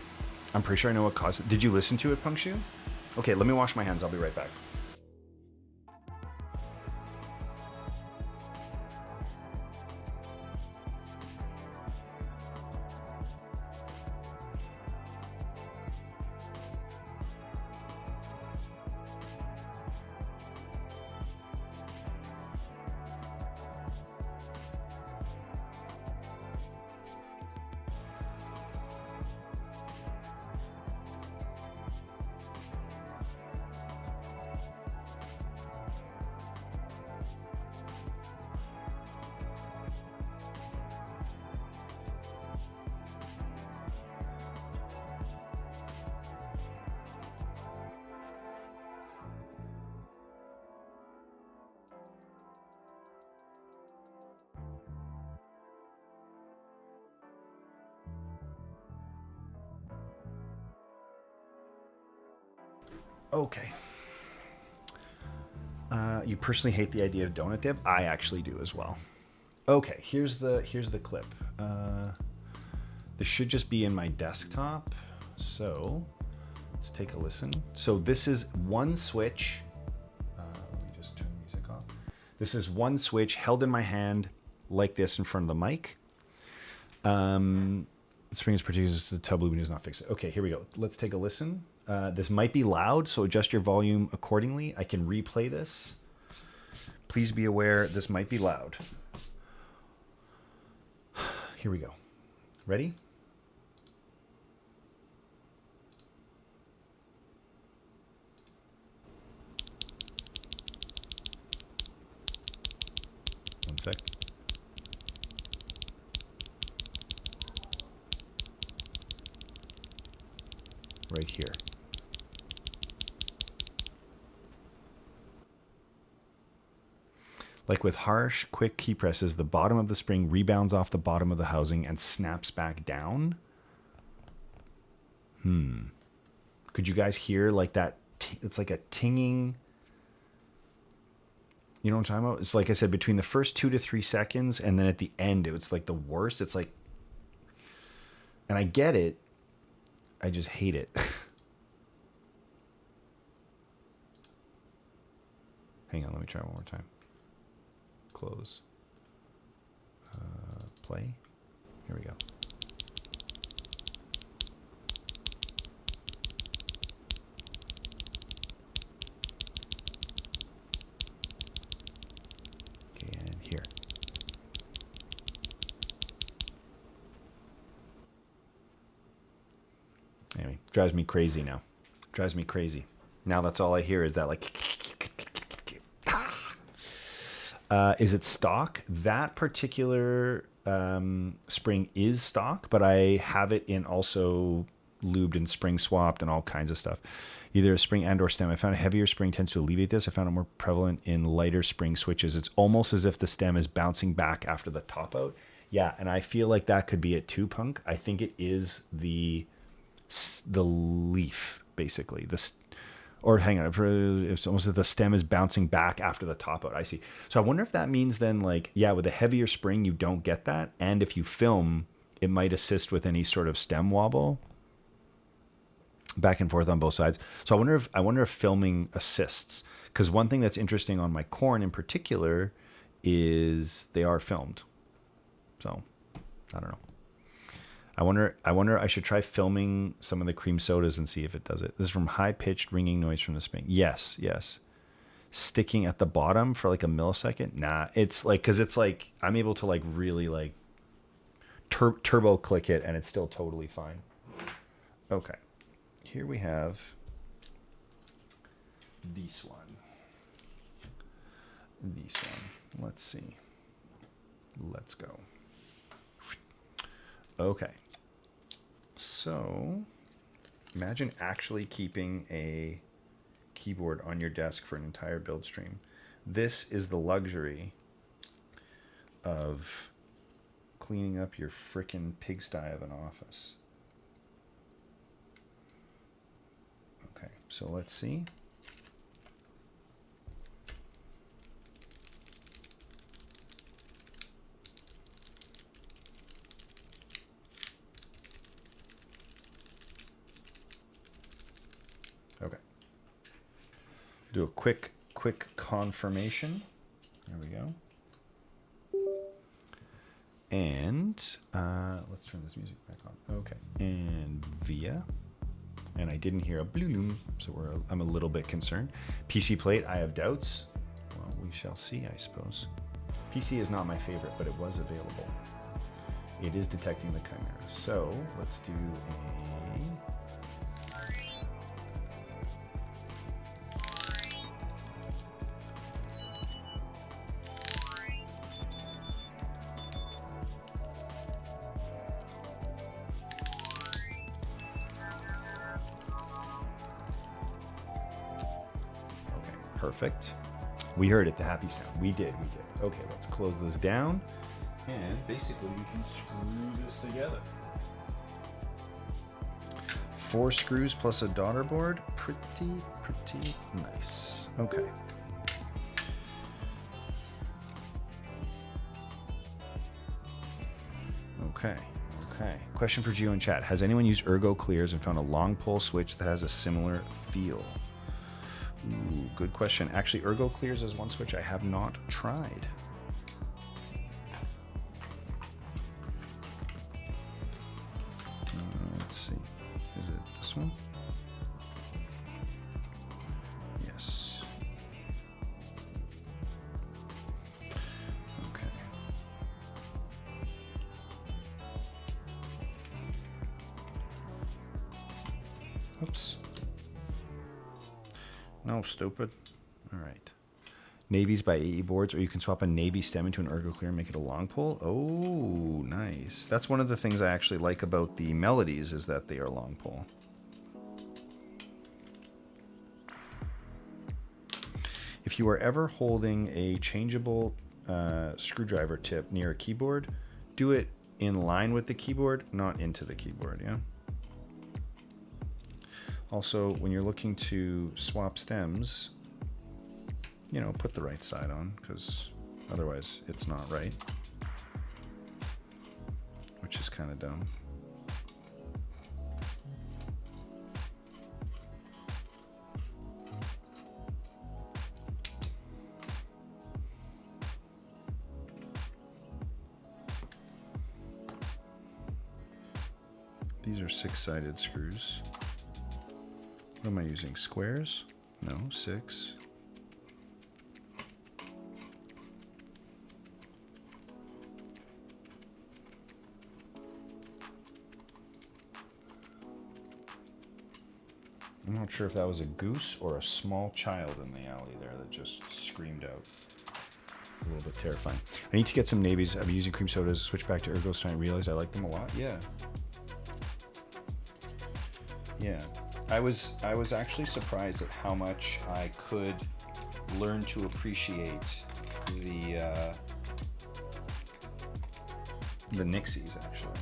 I'm pretty sure I know what caused it. Did you listen to it, Punkshu? Okay, let me wash my hands. I'll be right back. Okay. You personally hate the idea of donut dip? I actually do as well. Okay, here's the clip. This should just be in my desktop. So let's take a listen. So this is one switch. Let me just turn the music off. This is one switch held in my hand like this in front of the mic. The spring is produced, the tub loop does not fix it. Okay, here we go. Let's take a listen. This might be loud, so adjust your volume accordingly. I can replay this. Please be aware this might be loud. Here we go. Ready? sec. Right here. Like with harsh, quick key presses, the bottom of the spring rebounds off the bottom of the housing and snaps back down. Could you guys hear like that? It's like a tinging. You know what I'm talking about? It's like I said, between the first 2 to 3 seconds and then at the end, it's like the worst. It's like, and I get it. I just hate it. Hang on, let me try one more time. Close. Play. Here we go. Okay, and here. Anyway, drives me crazy now. Drives me crazy. Now that's all I hear is that like... is it stock? That particular spring is stock, but I have it in also lubed and spring swapped and all kinds of stuff. Either a spring and or stem. I found a heavier spring tends to alleviate this. I found it more prevalent in lighter spring switches. It's almost as if the stem is bouncing back after the top out. Yeah, and I feel like that could be it too, Punk. I think it is the leaf, basically. Or hang on, it's almost as if the stem is bouncing back after the top out. I see. So I wonder if that means then, like, yeah, with a heavier spring, you don't get that. And if you film, it might assist with any sort of stem wobble back and forth on both sides. So I wonder if filming assists. Because one thing that's interesting on my corn in particular is they are filmed. So I don't know. I wonder I should try filming some of the cream sodas and see if it does it. This is from high-pitched ringing noise from the spring. Yes. Sticking at the bottom for like a millisecond? Nah, it's like, because it's like I'm able to like really like turbo click it and it's still totally fine. Okay. Here we have this one. Let's see. Let's go. Okay. So imagine actually keeping a keyboard on your desk for an entire build stream. This is the luxury of cleaning up your frickin' pigsty of an office. Okay, so let's see. Okay. Do a quick confirmation. There we go. And let's turn this music back on. Okay. And via. And I didn't hear a bloom, so I'm a little bit concerned. PC plate, I have doubts. Well, we shall see, I suppose. PC is not my favorite, but it was available. It is detecting the chimera. So let's do a... Perfect. We heard it, the happy sound. We did. Okay, let's close this down. And basically we can screw this together. 4 screws plus a daughter board. Pretty nice. Okay. Okay. Question for Gio in chat. Has anyone used Ergo Clears and found a long pole switch that has a similar feel? Ooh, good question. Actually, Ergo Clears is one switch I have not tried. Let's see. Is it this one? Yes. Okay. Oops. No, stupid. All right. Navies by AE boards, or you can swap a navy stem into an ergo clear and make it a long pole. Oh, nice. That's one of the things I actually like about the melodies is that they are long pole. If you are ever holding a changeable screwdriver tip near a keyboard, do it in line with the keyboard, not into the keyboard, yeah? Also, when you're looking to swap stems, you know, put the right side on, because otherwise it's not right, which is kind of dumb. These are 6-sided screws. What am I using? Squares? No, 6. I'm not sure if that was a goose or a small child in the alley there that just screamed out. A little bit terrifying. I need to get some navies. I've been using cream sodas. Switch back to ergos tonight. Realized I like them a lot. Yeah. Yeah. I was actually surprised at how much I could learn to appreciate the Nixies, actually.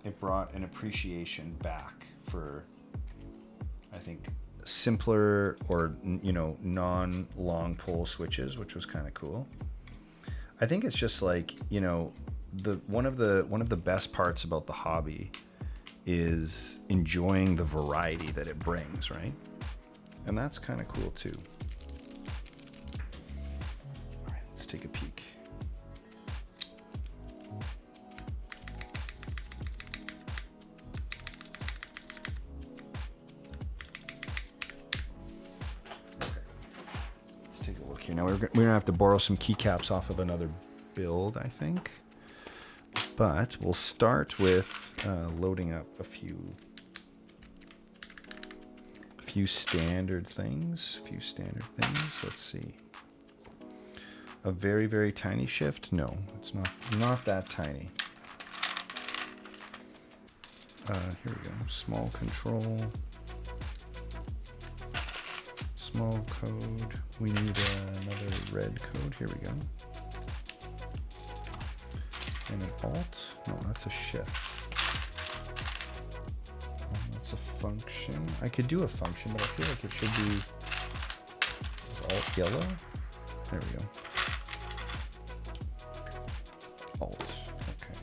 It brought an appreciation back for, I think, simpler or, you know, non-long pole switches, which was kind of cool. I think it's just like, you know, one of the best parts about the hobby is enjoying the variety that it brings, right? And that's kind of cool too. All right, let's take a peek. Okay, let's take a look here. Now we're gonna have to borrow some keycaps off of another build, I think. But we'll start with loading up a few standard things. Let's see. A very, very tiny shift? No, it's not that tiny. Here we go. Small control. Small code. We need another red code. Here we go. And an alt? No, that's a shift. That's a function. I could do a function, but I feel like it should be alt yellow. There we go. Alt. Okay.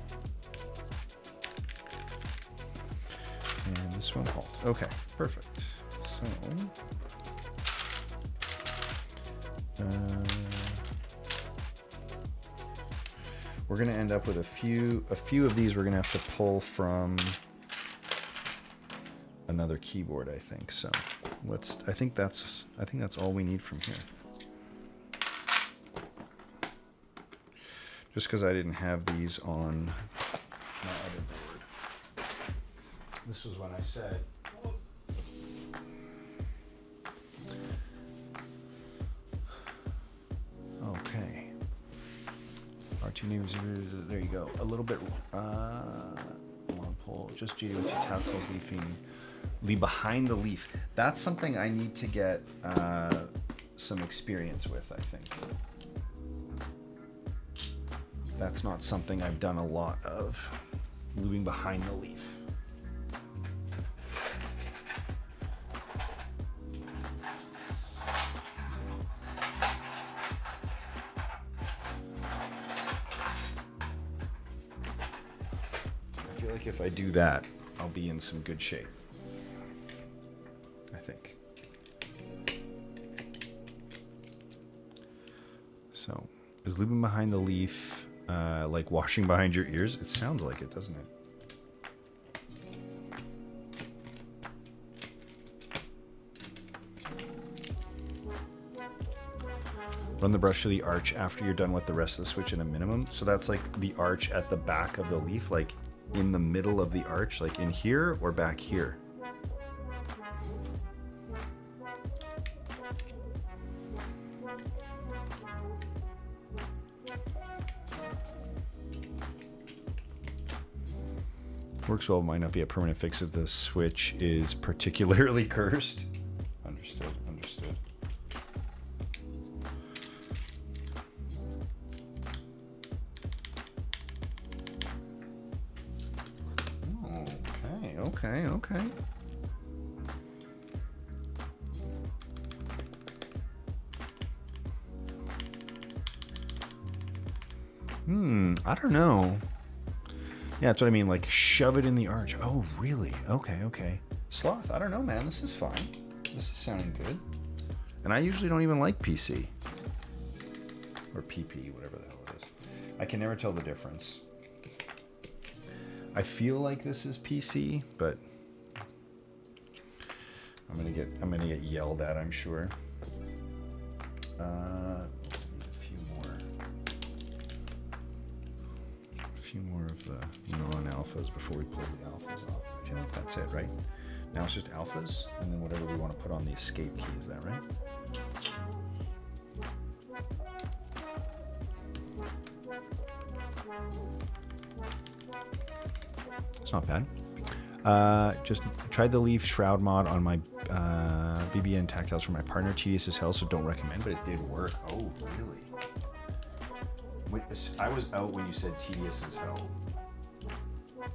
And this one alt. Okay, perfect. So we're going to end up with a few of these we're going to have to pull from another keyboard, I think. So I think that's all we need from here. Just because I didn't have these on my other board. This was when I said, okay. R2 names, there you go. A little bit long pole, just GD with your tactles leaf behind the leaf. That's something I need to get some experience with, I think. That's not something I've done a lot of, moving behind the leaf. I feel like if I do that, I'll be in some good shape. I think. So, is looping behind the leaf like washing behind your ears? It sounds like it, doesn't it? Run the brush to the arch after you're done with the rest of the switch in a minimum. So that's like the arch at the back of the leaf, like in the middle of the arch, like in here or back here. Works well, might not be a permanent fix if the switch is particularly cursed. Understood, understood. Okay. I don't know. Yeah, that's what I mean, like shove it in the arch. Oh, really? Okay. Sloth, I don't know, man. This is fine. This is sounding good. And I usually don't even like PC. Or PP, whatever the hell it is. I can never tell the difference. I feel like this is PC, but I'm gonna get yelled at, I'm sure. A few more of the non-alphas before we pull the alphas off. I feel like that's it, right? Now it's just alphas, and then whatever we want to put on the escape key. Is that right? It's not bad. Just tried the leaf shroud mod on my BBN tactiles for my partner. Tedious as hell, so don't recommend, but it did work. Oh, really? I was out when you said tedious as hell. I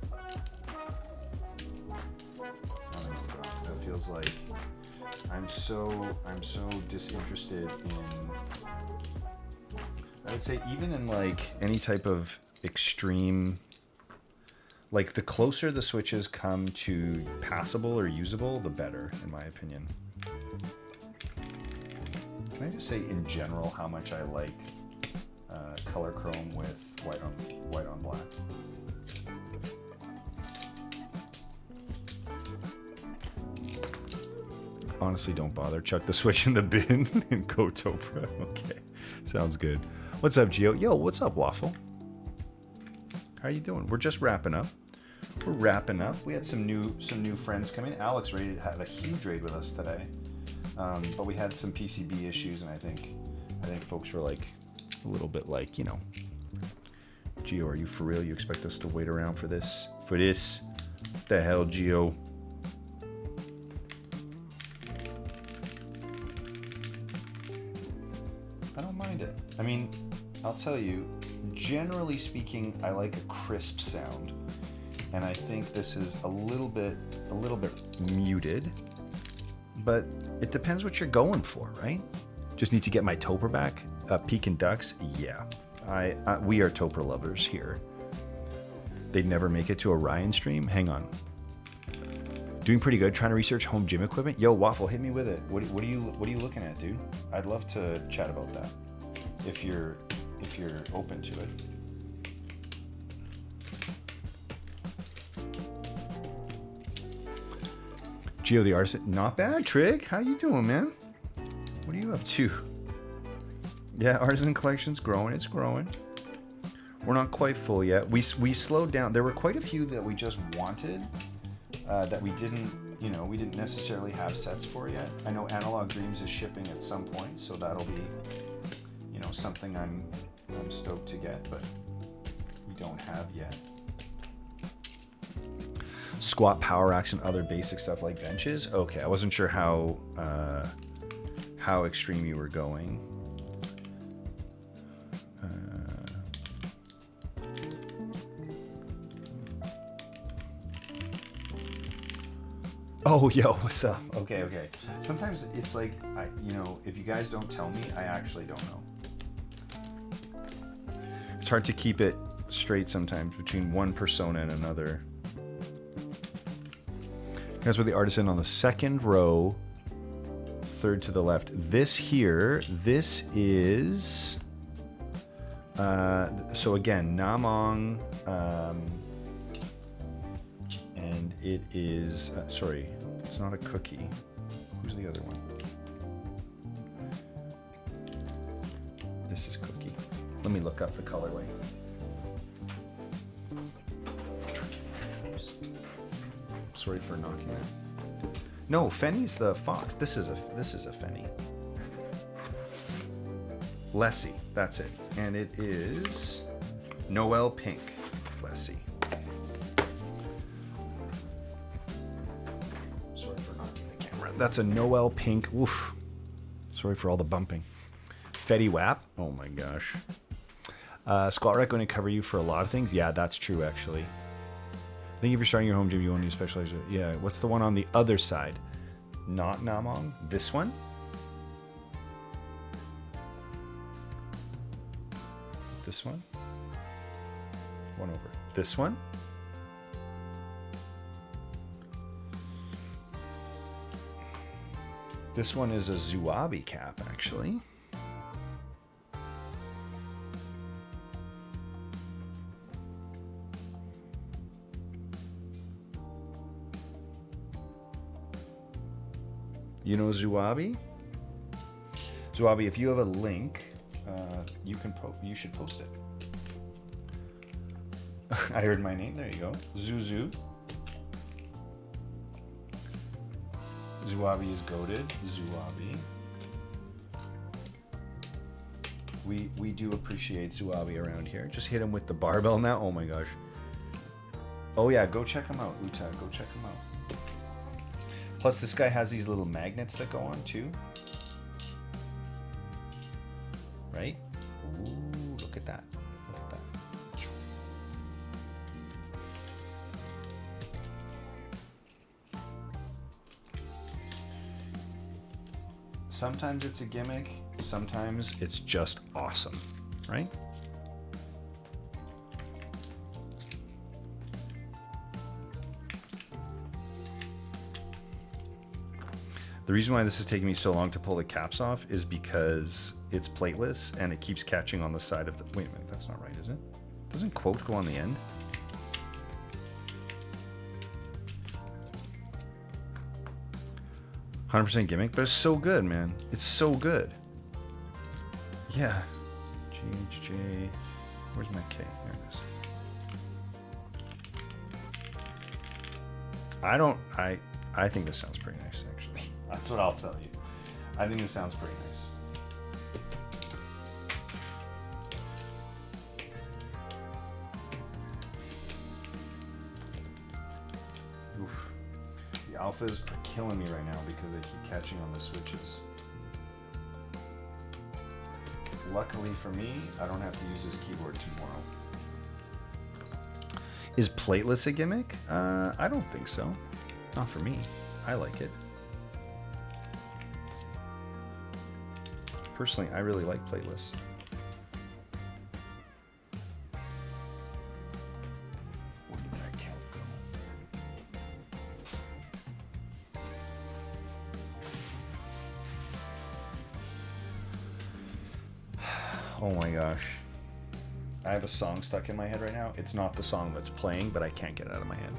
don't know, bro. That feels like I'm so disinterested in. I would say even in like any type of extreme. Like, the closer the switches come to passable or usable, the better, in my opinion. Can I just say, in general, how much I like color chrome with white on black? Honestly, don't bother. Chuck the switch in the bin and go Topra. Okay, sounds good. What's up, Gio? Yo, what's up, Waffle? How you doing? We're just wrapping up. We're wrapping up. We had some new friends come in. Alex had a huge raid with us today, but we had some PCB issues, and I think folks were like a little bit like, you know, Gio, are you for real? You expect us to wait around for this? What the hell, Gio? I don't mind it. I mean, I'll tell you. Generally speaking, I like a crisp sound, and I think this is a little bit muted, but it depends what you're going for, right? Just need to get my Topper back. Pekin Ducks, yeah. We are Topper lovers here. They'd never make it to a Ryan stream. Hang on. Doing pretty good. Trying to research home gym equipment. Yo, Waffle, hit me with it. What are you looking at, dude? I'd love to chat about that. If you're open to it. Geo the Artisan, not bad, Trig. How you doing, man? What are you up to? Yeah, Artisan Collection's growing. It's growing. We're not quite full yet. We slowed down. There were quite a few that we just wanted that we didn't necessarily have sets for yet. I know Analog Dreams is shipping at some point, so that'll be, you know, something I'm stoked to get, but we don't have yet. Squat power racks and other basic stuff like benches. Okay, I wasn't sure how extreme you were going. Oh, yo, what's up? Okay. Sometimes it's like, if you guys don't tell me, I actually don't know. It's hard to keep it straight sometimes between one persona and another. Guys, with the Artisan on the second row, third to the left. This here, this is... so again, Namong... and it is... sorry, it's not a cookie. Who's the other one? This is cookie. Let me look up the colorway. Oops. Sorry for knocking it. No, Fenny's the fox. This is a Fenny. Lessie, that's it. And it is Noel Pink. Lessie. That's a Noel pink. Oof. Sorry for all the bumping. Fetty Wap. Oh my gosh. Squat rack going to cover you for a lot of things. Yeah, that's true actually. I think if you're starting your home gym, you want to specialize. Yeah. What's the one on the other side? Not Namong. This one. This one. One over. This one. This one is a Zuabi cap, actually. You know Zuabi? Zuabi, if you have a link, you should post it. I heard my name. There you go. Zuzu. Zuabi is goated. Zuabi. We do appreciate Zuabi around here. Just hit him with the barbell now. Oh my gosh. Oh yeah, go check him out, Uta. Go check him out. Plus, this guy has these little magnets that go on too. Right? Ooh, look at that. Look at that. Sometimes it's a gimmick, sometimes it's just awesome, right? The reason why this is taking me so long to pull the caps off is because it's plateless and it keeps catching on the side of the... Wait a minute, that's not right, is it? Doesn't quote go on the end? %, gimmick, but it's so good, man. It's so good. Yeah. GHJ. Where's my K? There it is. I think this sounds pretty nice, actually. That's what I'll tell you. I think this sounds pretty nice. Oof. The alphas are killing me right now because they keep catching on the switches. Luckily for me, I don't have to use this keyboard tomorrow. Is plateless a gimmick? I don't think so. Not for me. I like it. Personally, I really like plateless. Where did that cap go? Oh my gosh. I have a song stuck in my head right now. It's not the song that's playing, but I can't get it out of my head.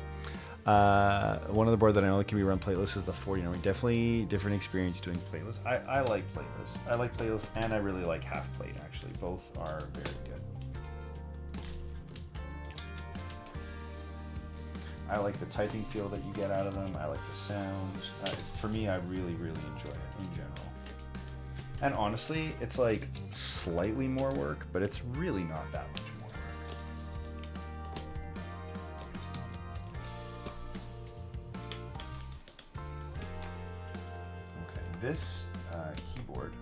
One of the board that I know that can be run plateless is the 40. Definitely different experience doing plateless. I like plateless. I like plateless and I really like half plate actually. Both are very good. I like the typing feel that you get out of them. I like the sounds. For me, I really, really enjoy it in general. And honestly, it's like slightly more work, but it's really not that much more work. Okay, this keyboard,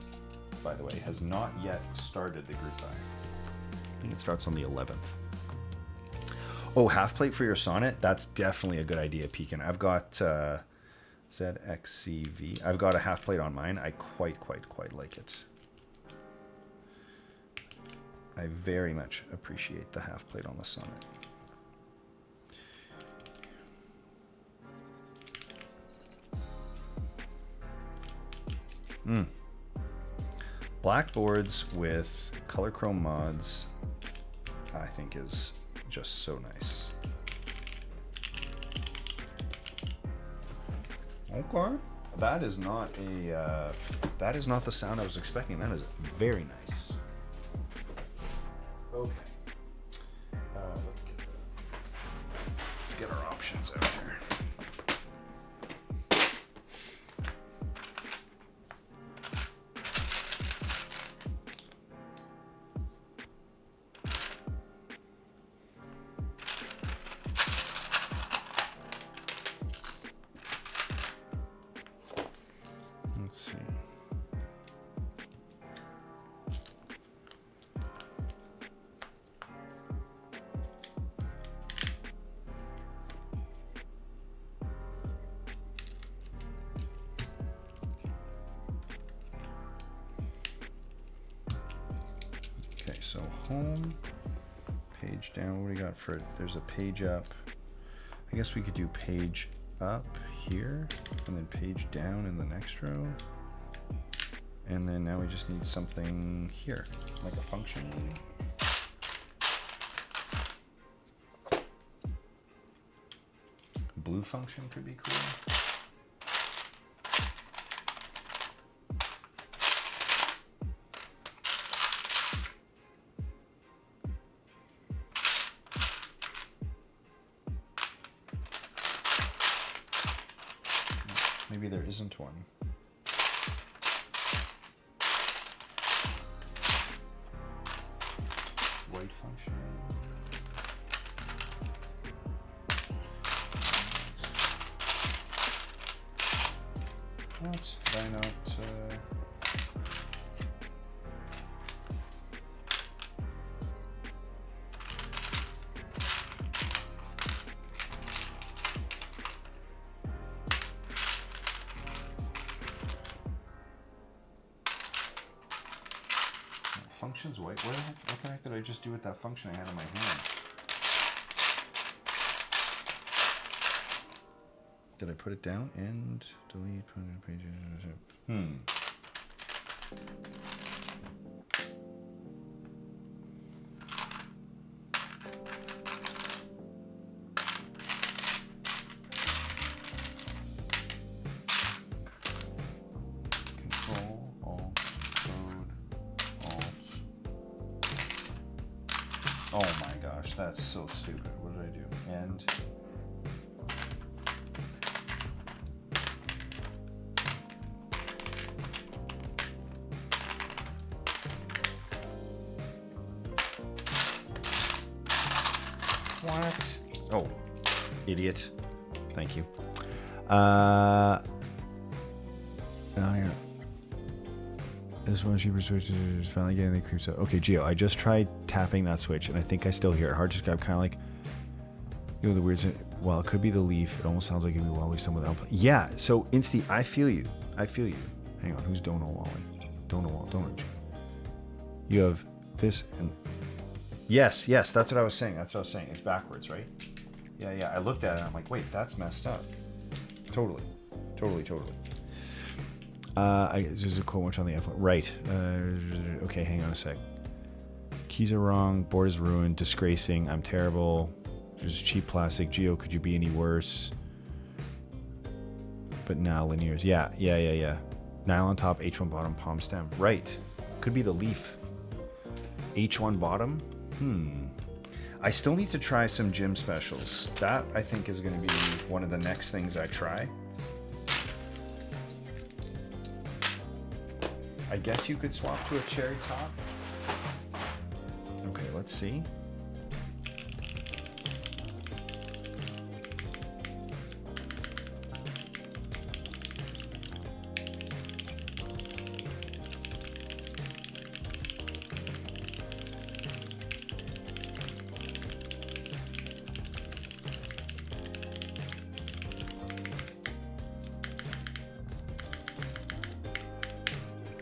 by the way, has not yet started the group buy. I think it starts on the 11th. Oh, half plate for your sonnet? That's definitely a good idea, Pekin. I've got ZXCV. I've got a half plate on mine. I quite like it. I very much appreciate the half plate on the sonnet. Black boards with color chrome mods, I think is just so nice. Okay. That is not the sound I was expecting. That is very nice. Okay. Let's get our options out here. home, page down. What do we got for it? There's a page up. I guess we could do page up here and then page down in the next row. And then now we just need something here, like a function maybe. Blue function could be cool. Maybe there isn't one. White function. What? Why not? Functions white. What the heck did I just do with that function I had in my hand? Did I put it down and delete pages? Control, Alt, Code, Alt. Oh my gosh, that's so stupid. What did I do? And what? Oh, idiot. Thank you. Oh, yeah. This one cheaper switch is finally getting the creeps out. Okay, Gio, I just tried tapping that switch, and I think I still hear it. Hard to describe, kind of like, you know, the weird. Well, it could be the leaf. It almost sounds like it'd be Wally some without. Yeah. So, Insty, I feel you. I feel you. Hang on, who's Donal Wally? Donal Wally. Donal. You have this and. Yes, that's what I was saying. It's backwards, right? Yeah. I looked at it and I'm like, wait, that's messed up. Totally. This is a quote much on the F1. Right. Okay, hang on a sec. Keys are wrong. Board is ruined. Disgracing. I'm terrible. There's cheap plastic. Geo, could you be any worse? But now linears. Yeah. Nylon top, H1 bottom, palm stem. Right. Could be the leaf. H1 bottom. I still need to try some gym specials. That, I think, is going to be one of the next things I try. I guess you could swap to a cherry top. Okay, let's see.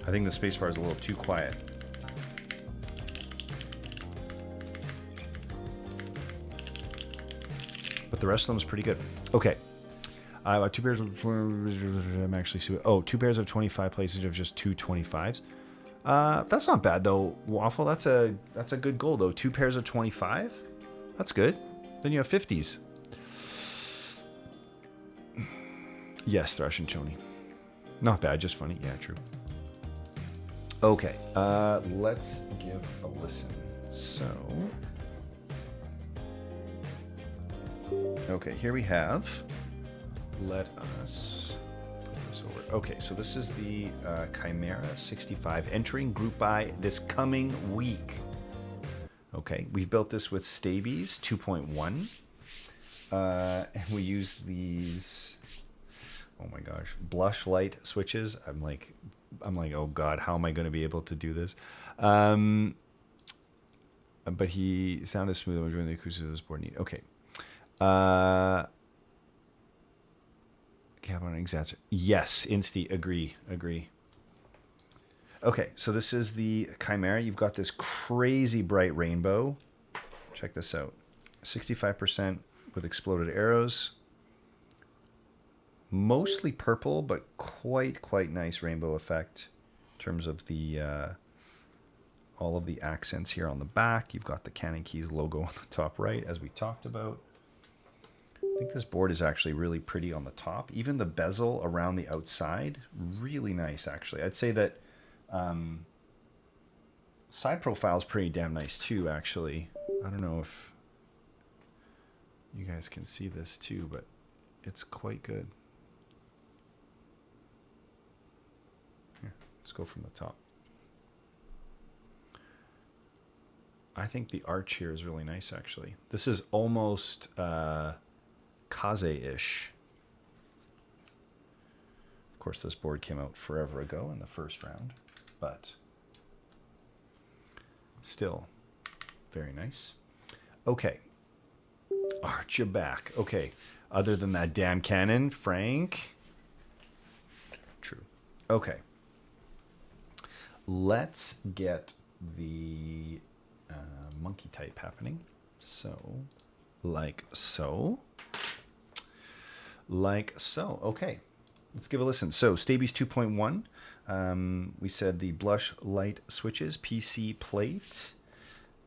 I think the spacebar is a little too quiet. But the rest of them is pretty good. Okay. I have 2 pairs of... I'm actually... 2 pairs of 25 places of just 2 25s. That's not bad, though, Waffle. That's a good goal, though. 2 pairs of 25? That's good. Then you have 50s. Yes, Thrush and Choni. Not bad, just funny. Yeah, true. Okay, let's give a listen. So, okay, here we have, let us put this over. Okay, so this is the Chimera 65 entering Group Buy this coming week. Okay, we've built this with Stabies 2.1. And we use these, oh my gosh, blush light switches. I'm like, oh God, how am I going to be able to do this? But he sounded smooth when joining the acoustics of this board. Neat. Okay. Cap on exact. Yes, Insty. Agree. Okay, so this is the Chimera. You've got this crazy bright rainbow. Check this out. 65% with exploded arrows. Mostly purple, but quite nice rainbow effect in terms of the all of the accents here on the back. You've got the Canon Keys logo on the top right, as we talked about. I think this board is actually really pretty on the top. Even the bezel around the outside, really nice, actually. I'd say that side profile is pretty damn nice, too, actually. I don't know if you guys can see this, too, but it's quite good. Here, let's go from the top. I think the arch here is really nice, actually. This is almost Kaze-ish. Of course, this board came out forever ago in the first round, but still very nice. Okay. Arch your back. Okay. Other than that damn cannon, Frank. True. Okay. Let's get the monkey type happening. So, like so. Like so. Okay. Let's give a listen. So, Stabies 2.1. We said the blush light switches, PC plate.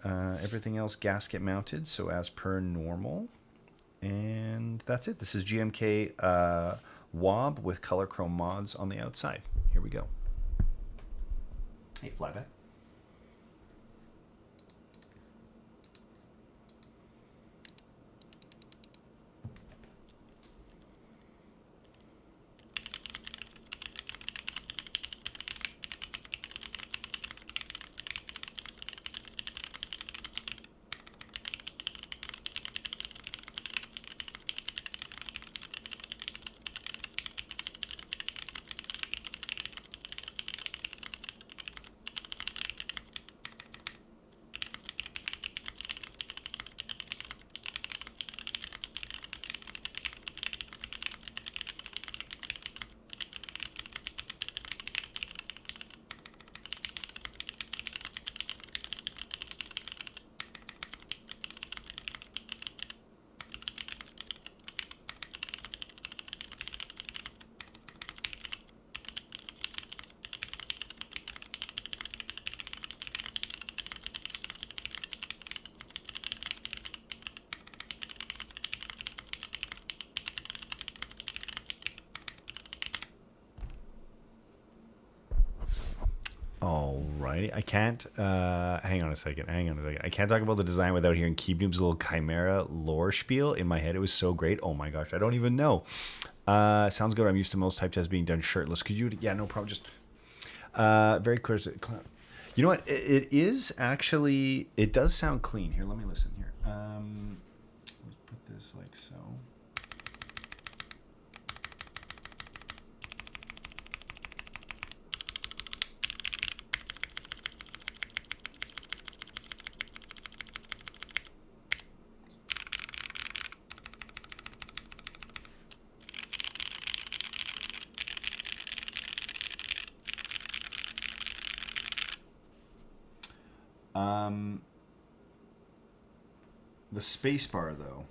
Everything else gasket mounted, so as per normal. And that's it. This is GMK WOB with color chrome mods on the outside. Here we go. Hey, flyback. Alrighty, I can't. Hang on a second. I can't talk about the design without hearing Keep Noob's little Chimera lore spiel in my head. It was so great. Oh my gosh, I don't even know. Sounds good. I'm used to most type tests being done shirtless. Could you? Yeah, no problem. Just very clear. You know what? It is actually. It does sound clean. Here, let me listen. Here. Let's put this like so. The space bar, though.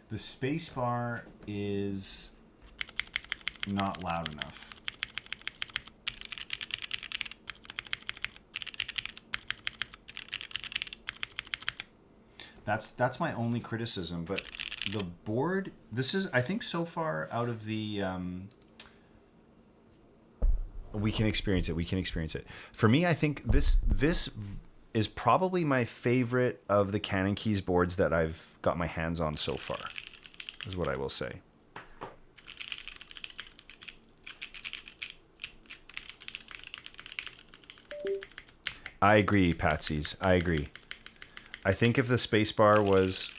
The space bar is not loud enough. That's my only criticism, but the board, this is, I think so far out of the we can experience it. For me, I think this is probably my favorite of the Canon Keys boards that I've got my hands on so far, is what I will say. I agree, Patsies. I agree. I think if the spacebar was...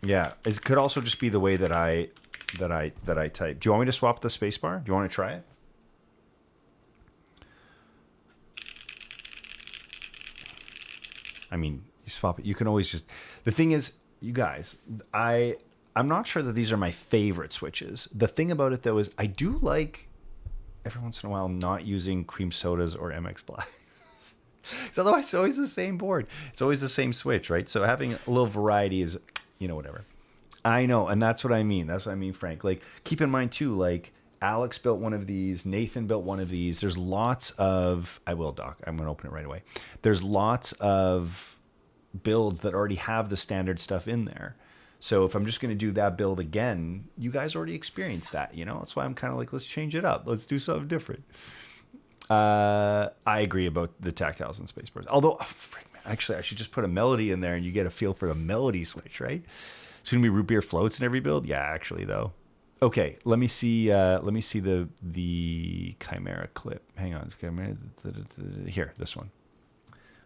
Yeah, it could also just be the way that I that I type. Do you want me to swap the spacebar? Do you want to try it? I mean, you swap it. You can always just. The thing is, you guys, I'm not sure that these are my favorite switches. The thing about it though is I do like every once in a while not using cream sodas or MX Blacks. Because otherwise, it's always the same board. It's always the same switch, right? So having a little variety is, whatever. I know, and that's what I mean. That's what I mean, Frank. Like, keep in mind too, like Alex built one of these. Nathan built one of these. There's lots of. I will, Doc. I'm going to open it right away. There's lots of builds that already have the standard stuff in there. So if I'm just going to do that build again, you guys already experienced that. That's why I'm kind of like, let's change it up. Let's do something different. I agree about the tactiles and spacebar's. Although, actually, I should just put a melody in there, and you get a feel for the melody switch, right? It's gonna be root beer floats in every build. Yeah, actually, though. Okay, let me see. The Chimera clip. Hang on, it's Chimera. Here, this one.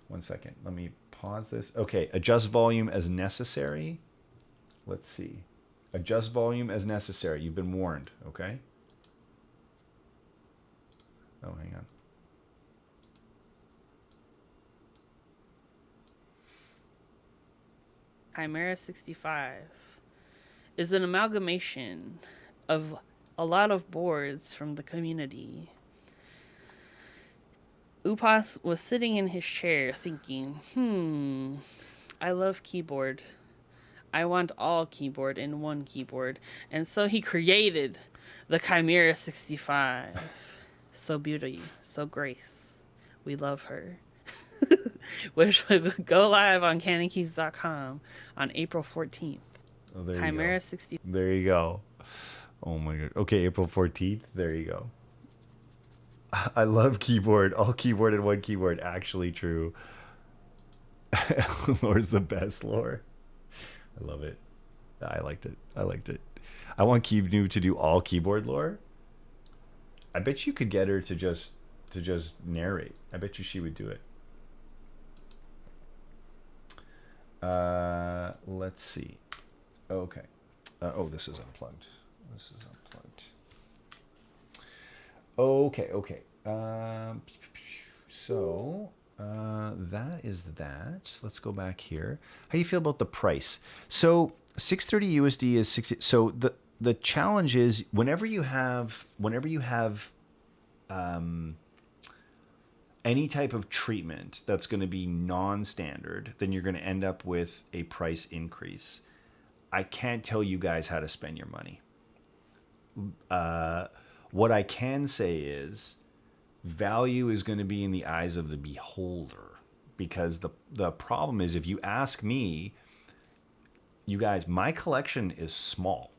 1 second. Let me pause this. Okay, adjust volume as necessary. Let's see. Adjust volume as necessary. You've been warned. Okay. Oh, hang on. Chimera 65 is an amalgamation of a lot of boards from the community. Upas was sitting in his chair thinking, I love keyboard. I want all keyboard in one keyboard. And so he created the Chimera 65. So beauty, so grace. We love her. Which will go live on canonkeys.com on April 14th. Oh, there Chimera you go. 60. There you go. Oh my god. Okay, April 14th. There you go. I love keyboard. All keyboard in one keyboard. Actually true. Lore's the best, Lore. I love it. I liked it. I want Keebnoo to do all keyboard lore. I bet you could get her to just narrate. I bet you she would do it. Let's see. Okay. This is unplugged. Okay. That is that. Let's go back here. How do you feel about the price? So 630 USD is 60. So the challenge is whenever you have any type of treatment that's going to be non-standard, then you're going to end up with a price increase. I can't tell you guys how to spend your money. What I can say is value is going to be in the eyes of the beholder, because the problem is, if you ask me, you guys, my collection is small.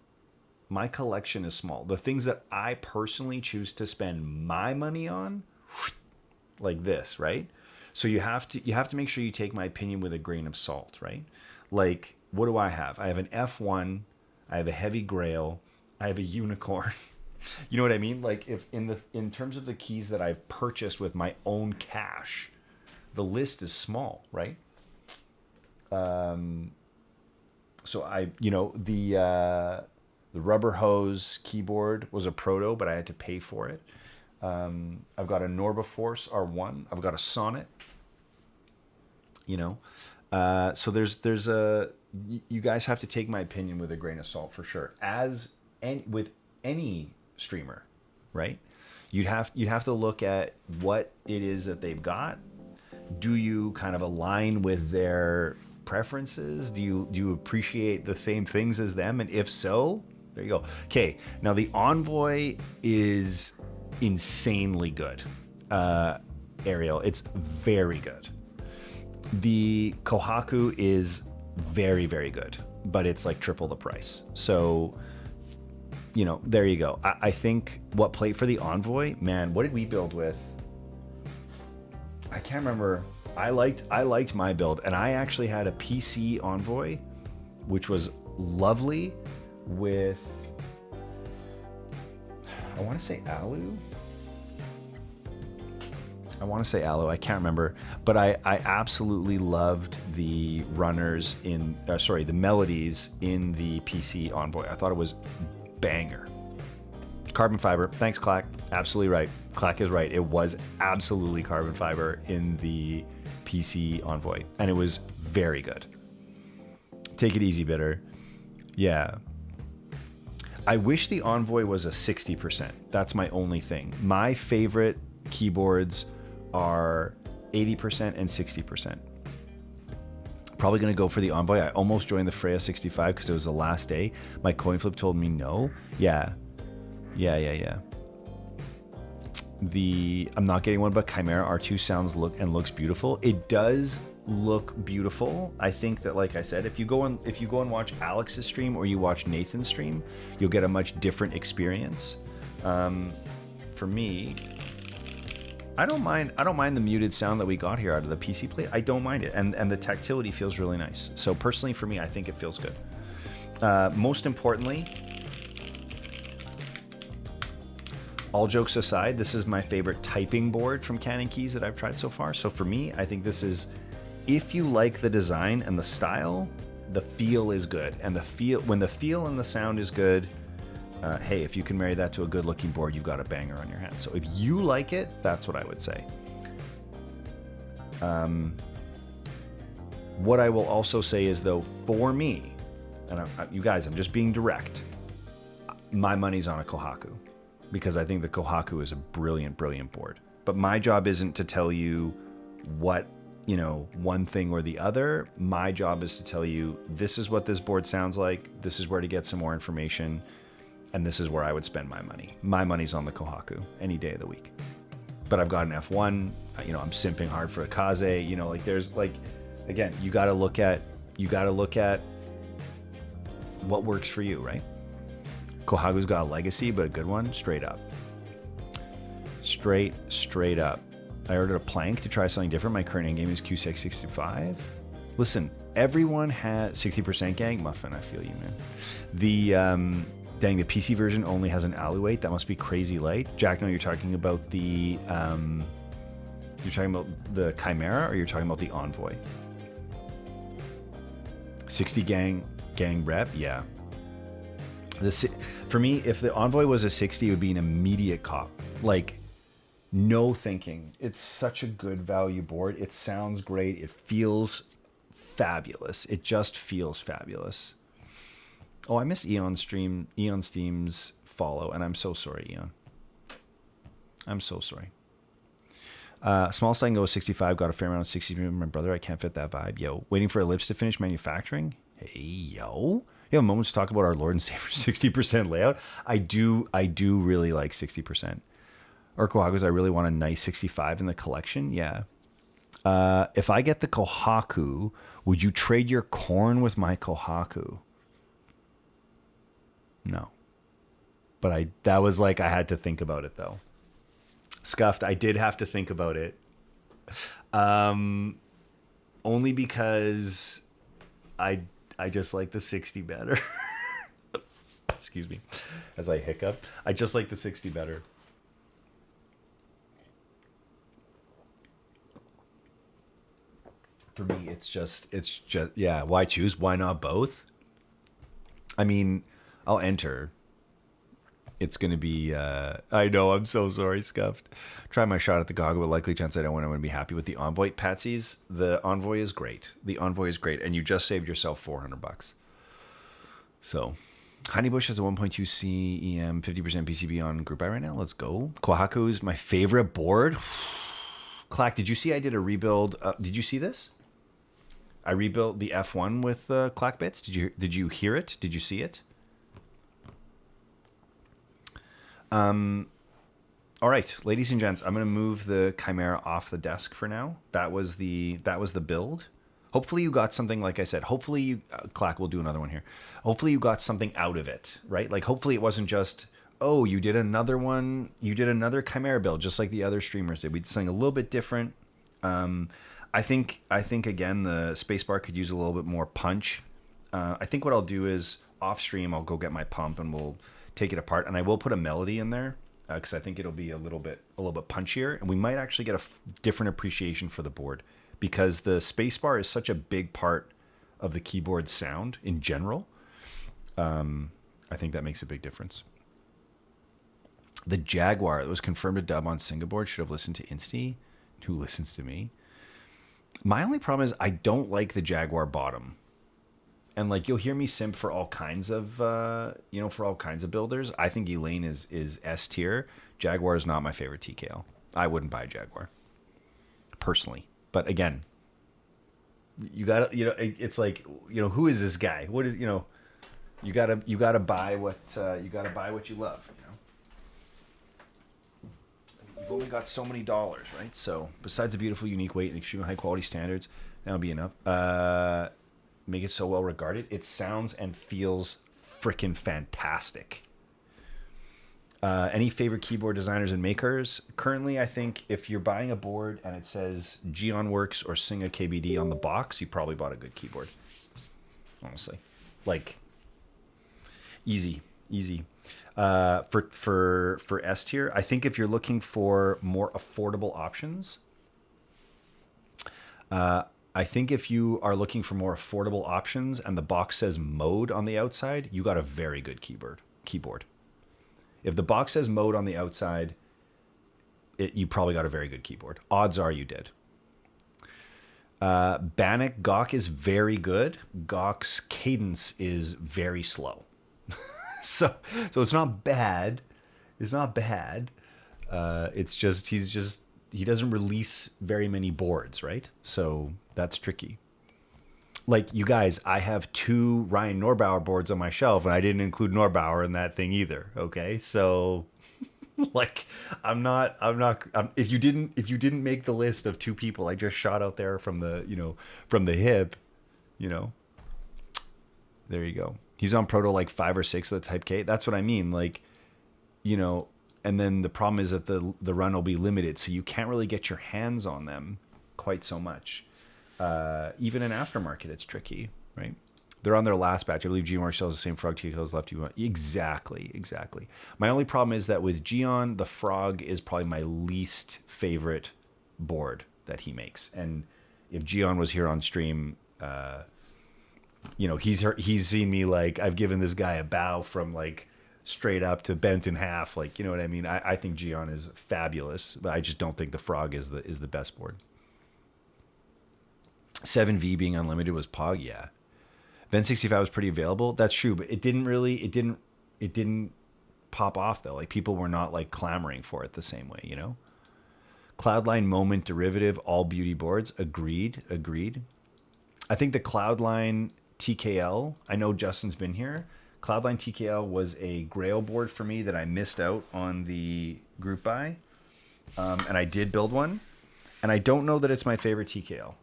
The things that I personally choose to spend my money on, like this, right? So you have to make sure you take my opinion with a grain of salt, right? Like, what do I have? I have an F1, I have a heavy grail, I have a unicorn. You know what I mean? Like, if in terms of the keys that I've purchased with my own cash, the list is small, right? So the rubber hose keyboard was a proto, but I had to pay for it. I've got a Norba Force R1. I've got a Sonnet. So there's you guys have to take my opinion with a grain of salt for sure. With any streamer, right? You'd have to look at what it is that they've got. Do you kind of align with their preferences? Do you appreciate the same things as them? And if so, there you go. Okay, now the Envoy is insanely good. Ariel, it's very good. The Kohaku is very, very good, but it's like triple the price. So, there you go. I think what plate for the Envoy, man, what did we build with? I can't remember. I liked my build, and I actually had a PC Envoy, which was lovely with, I want to say Alu. I can't remember, but I absolutely loved the runners the melodies in the PC Envoy. I thought it was banger. Carbon fiber. Thanks, Clack. Absolutely right. Clack is right. It was absolutely carbon fiber in the PC Envoy, and it was very good. Take it easy, Bitter. Yeah. I wish the Envoy was a 60%. That's my only thing. My favorite keyboards are 80% and 60%. Probably going to go for the Envoy. I almost joined the Freya 65 because it was the last day. My coin flip told me no. Yeah. I'm not getting one, but Chimera R2 sounds looks beautiful. It does look beautiful. I think that, like I said, if you go and watch Alex's stream or you watch Nathan's stream, you'll get a much different experience. For me, I don't mind the muted sound that we got here out of the PC plate. I don't mind it, and the tactility feels really nice. So personally, for me, I think it feels good. Most importantly, all jokes aside, this is my favorite typing board from Canon Keys that I've tried so far. So for me, I think this is, if you like the design and the style, the feel is good. And when the feel and the sound is good, hey, if you can marry that to a good looking board, you've got a banger on your hands. So if you like it, that's what I would say. What I will also say is, though, for me, and you guys, I'm just being direct, my money's on a Kohaku, because I think the Kohaku is a brilliant, brilliant board. But my job isn't to tell you what, one thing or the other. My job is to tell you, this is what this board sounds like, this is where to get some more information, and this is where I would spend my money. My money's on the Kohaku any day of the week. But I've got an F1, I'm simping hard for a Kaze, there's again, you got to look at what works for you, right? Kohaku's got a legacy, but a good one, straight up. Straight up. I ordered a plank to try something different. My current end game is Q665. Listen, everyone has 60% gang. Muffin, I feel you, man. The PC version only has an alloy weight. That must be crazy light. Jack, no, you're talking about the Chimera, or you're talking about the Envoy? 60 gang rep, yeah. For me, if the Envoy was a 60, it would be an immediate cop. No thinking. It's such a good value board. It sounds great. It feels fabulous. It just feels fabulous. Oh, I missed Eon Steam's follow, and I'm so sorry, Eon. I'm so sorry. Small Stein goes 65, got a fair amount of 60. My brother, I can't fit that vibe. Yo, waiting for Ellipse to finish manufacturing? Hey, yo. You have a moment to talk about our Lord and Savior 60% layout. I do really like 60%. Or Kohaku's, I really want a nice 65 in the collection. Yeah. If I get the Kohaku, would you trade your corn with my Kohaku? No. But I had to think about it, though. Scuffed, I did have to think about it. Only because I just like the 60 better. Excuse me, as I hiccup. I just like the 60 better. For me, it's just, yeah, why choose? Why not both? I mean, I'll enter. It's going to be, I know, I'm so sorry, Scuffed. Try my shot at the goggle, but likely chance I don't want to be happy with the Envoy. Patsy's, the Envoy is great. The Envoy is great, and you just saved yourself $400. So, Honeybush has a 1.2C EM, 50% PCB on Group I right now. Let's go. Kohaku is my favorite board. Clack, did you see I did a rebuild? Did you see this? I rebuilt the F1 with Clack bits. Did you hear it? Did you see it? All right, ladies and gents, I'm going to move the Chimera off the desk for now. That was the build. Hopefully you got something, like I said, hopefully you, Clack, we'll do another one here. Hopefully you got something out of it, right? Hopefully it wasn't just, oh, you did another one, you did another Chimera build, just like the other streamers did. We did something a little bit different. I think again, the spacebar could use a little bit more punch. I think what I'll do is off stream, I'll go get my pump and we'll take it apart, and I will put a melody in there because I think it'll be a little bit punchier, and we might actually get a different appreciation for the board because the spacebar is such a big part of the keyboard sound in general. I I think that makes a big difference. The Jaguar that was confirmed to dub on Singaboard should have listened to Insty. Who listens to me? My only problem is I don't like the Jaguar bottom. And like you'll hear me simp for all kinds of for all kinds of builders. I think Elaine is S tier. Jaguar is not my favorite TKL. I wouldn't buy a Jaguar personally. But again, you gotta it's like who is this guy? What is you gotta buy what you love. You've only got so many dollars, right? So besides the beautiful, unique weight and extremely high quality standards, that'll be enough. Make it so well regarded. It sounds and feels freaking fantastic. Any favorite keyboard designers and makers? Currently, I think if you're buying a board and it says Geon Works or Singa KBD on the box, you probably bought a good keyboard. Honestly, like easy. For S tier, I think if you're looking for more affordable options, I think if you are looking for more affordable options and the box says mode on the outside, you got a very good keyboard. If the box says mode on the outside, you probably got a very good keyboard. Odds are you did. Bannock Gawk is very good. Gawk's cadence is very slow. so it's not bad. It's not bad. It's just he doesn't release very many boards, right? So that's tricky. Like you guys, I have 2 Ryan Norbauer boards on my shelf, and I didn't include Norbauer in that thing either. Okay, so like if you didn't make the list of 2 people I just shot out there from the hip, there you go. He's on Proto like 5 or 6 of the Type K. That's what I mean. Like, and then the problem is that the run will be limited, so you can't really get your hands on them quite so much. Even in aftermarket, it's tricky, right? They're on their last batch. I believe Geon sells the same Frog TKLs left you want. Exactly. My only problem is that with Geon, the Frog is probably my least favorite board that he makes. And if Geon was here on stream, he's seen me like I've given this guy a bow from like straight up to bent in half. Like, you know what I mean? I think Geon is fabulous, but I just don't think the Frog is the best board. 7V being unlimited was Pog, yeah. Ven 65 was pretty available. That's true, but it didn't pop off though. Like people were not like clamoring for it the same way, Cloudline Moment Derivative, all beauty boards. Agreed. I think the Cloudline TKL, I know Justin's been here. Cloudline TKL was a Grail board for me that I missed out on the group buy. And I did build one. And I don't know that it's my favorite TKL.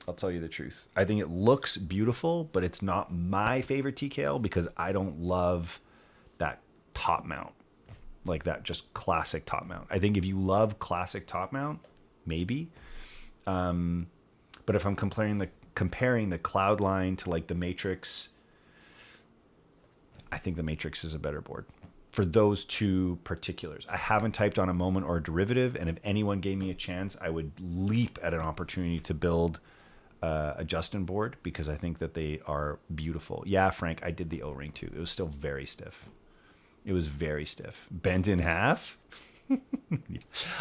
I'll tell you the truth. I think it looks beautiful, but it's not my favorite TKL because I don't love that top mount. Like that just classic top mount. I think if you love classic top mount, maybe. But if I'm comparing the Cloudline to like the Matrix, I think the Matrix is a better board for those 2 particulars. I haven't typed on a Moment or a Derivative, and if anyone gave me a chance, I would leap at an opportunity to build a Justin board because I think that they are beautiful. Yeah, Frank, I did the O-ring too. It was still very stiff. Bent in half. I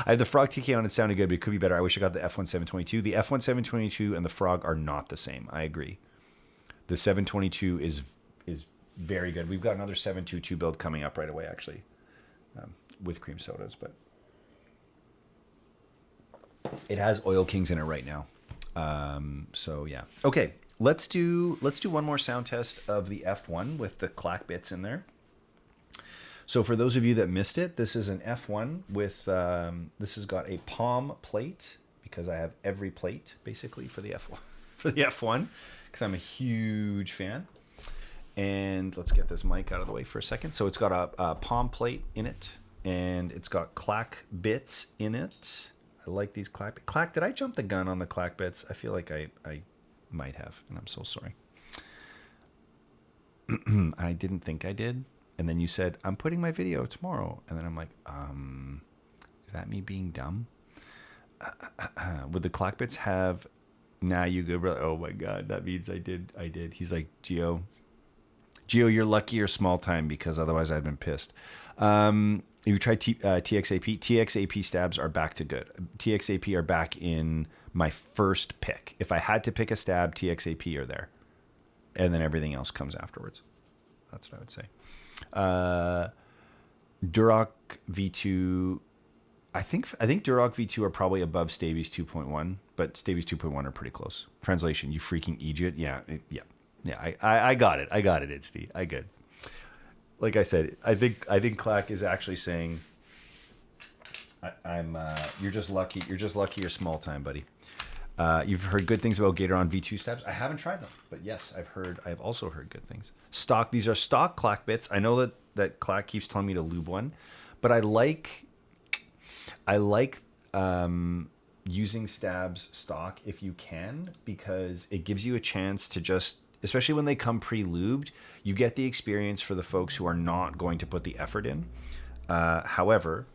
have the Frog TK on. It sounded good, but it could be better. I wish I got the F1 722. The F1 722 and the Frog are not the same. I agree. The 722 is very good. We've got another 722 build coming up right away, actually, with cream sodas, but it has Oil Kings in it right now. So yeah. Okay, let's do one more sound test of the F1 with the clack bits in there. So for those of you that missed it, this is an F1 with this has got a palm plate because I have every plate basically for the F1 because I'm a huge fan. And let's get this mic out of the way for a second. So it's got a palm plate in it, and it's got clack bits in it. I like these clack. Did I jump the gun on the clack bits? I feel like I might have, and I'm so sorry. I didn't think I did. And then you said, I'm putting my video tomorrow. And then I'm like, is that me being dumb? Would the clack bits have, nah, you good, brother? Oh my God, that means I did. He's like, Gio, Gio, you're lucky or small time because otherwise I'd been pissed. If you try TXAP, TXAP stabs are back to good. TXAP are back in my first pick. If I had to pick a stab, TXAP are there. And then everything else comes afterwards. That's what I would say. Duroc V2. I think Duroc V2 are probably above Stavies 2.1, but Stavies 2.1 are pretty close. Translation, you freaking Egypt. Yeah. I got it. It's I good. Like I said, I think Clack is actually saying, you're just lucky. You're just lucky. You're small time, buddy. You've heard good things about Gatoron V2 stabs. I haven't tried them, but yes, I've also heard good things. Stock. These are stock Clack bits. I know that Clack keeps telling me to lube one, but I like using stabs stock if you can, because it gives you a chance to just, especially when they come pre-lubed, you get the experience for the folks who are not going to put the effort in. However,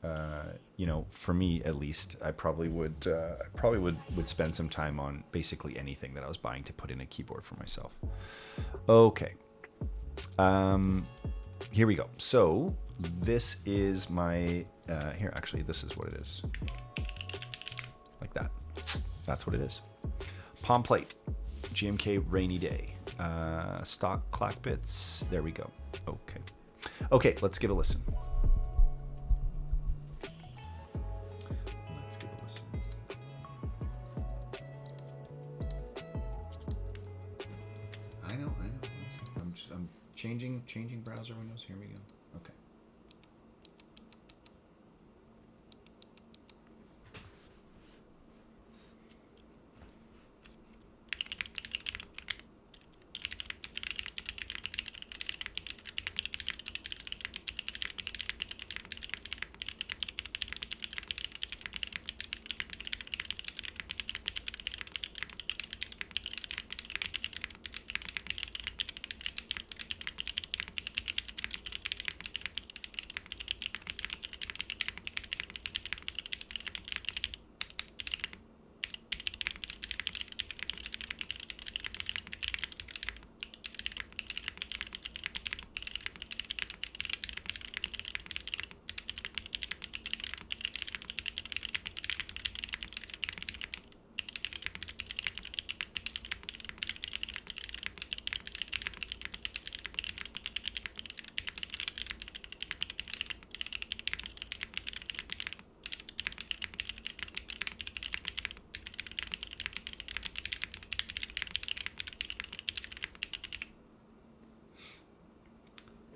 for me at least, I probably would spend some time on basically anything that I was buying to put in a keyboard for myself. Okay. Here we go. So this is my, here, actually, this is what it is. Like that. That's what it is. Palm plate. GMK rainy day. Stock Clack bits. There we go. Okay. Okay, let's give a listen. I know. I'm changing browser windows. Here we go. Okay.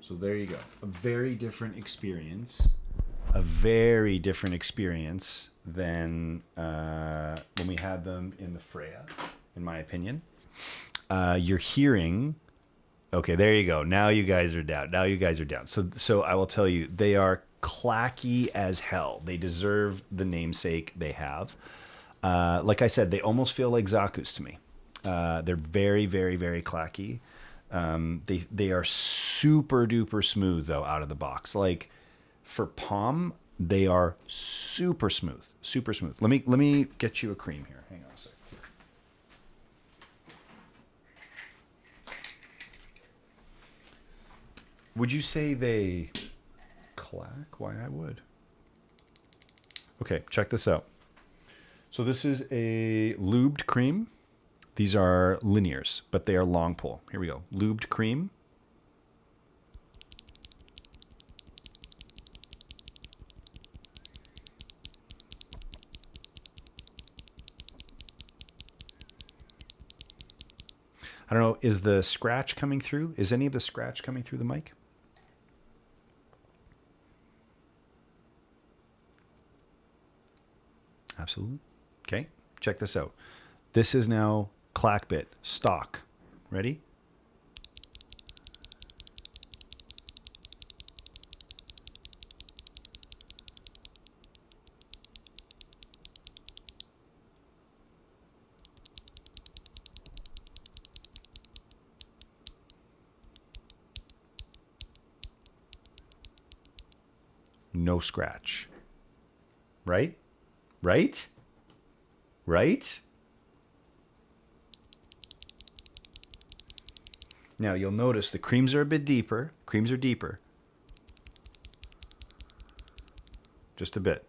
So there you go. A very different experience. A very different experience than when we had them in the Freya, in my opinion. You're hearing... Okay, there you go. Now you guys are down. So I will tell you, they are clacky as hell. They deserve the namesake they have. Like I said, they almost feel like Zaku's to me. They're very, very, very clacky. They are super duper smooth though out of the box. Like for palm, they are super smooth. Let me get you a cream here. Hang on a sec. Would you say they clack? Why I would. Okay, check this out. So this is a lubed cream. These are linears, but they are long pull. Here we go. Lubed cream. I don't know, is the scratch coming through? Is any of the scratch coming through the mic? Absolutely. Okay, check this out. This is now clack bit stock. Ready? No scratch. Right? Right? Right? Now you'll notice the creams are a bit deeper. Creams are deeper. Just a bit.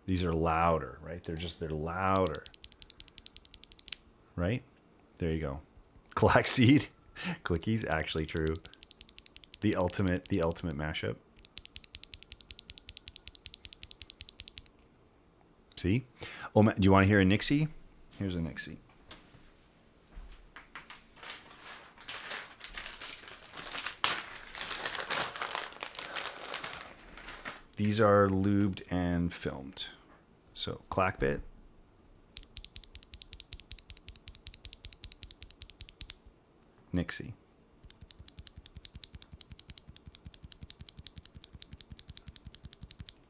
These are louder, right? They're louder. Right? There you go. Clack seed. Clickies, actually true. The ultimate mashup. See? Oh, do you want to hear a Nixie? Here's a Nixie. These are lubed and filmed. So, clack bit. Nixie.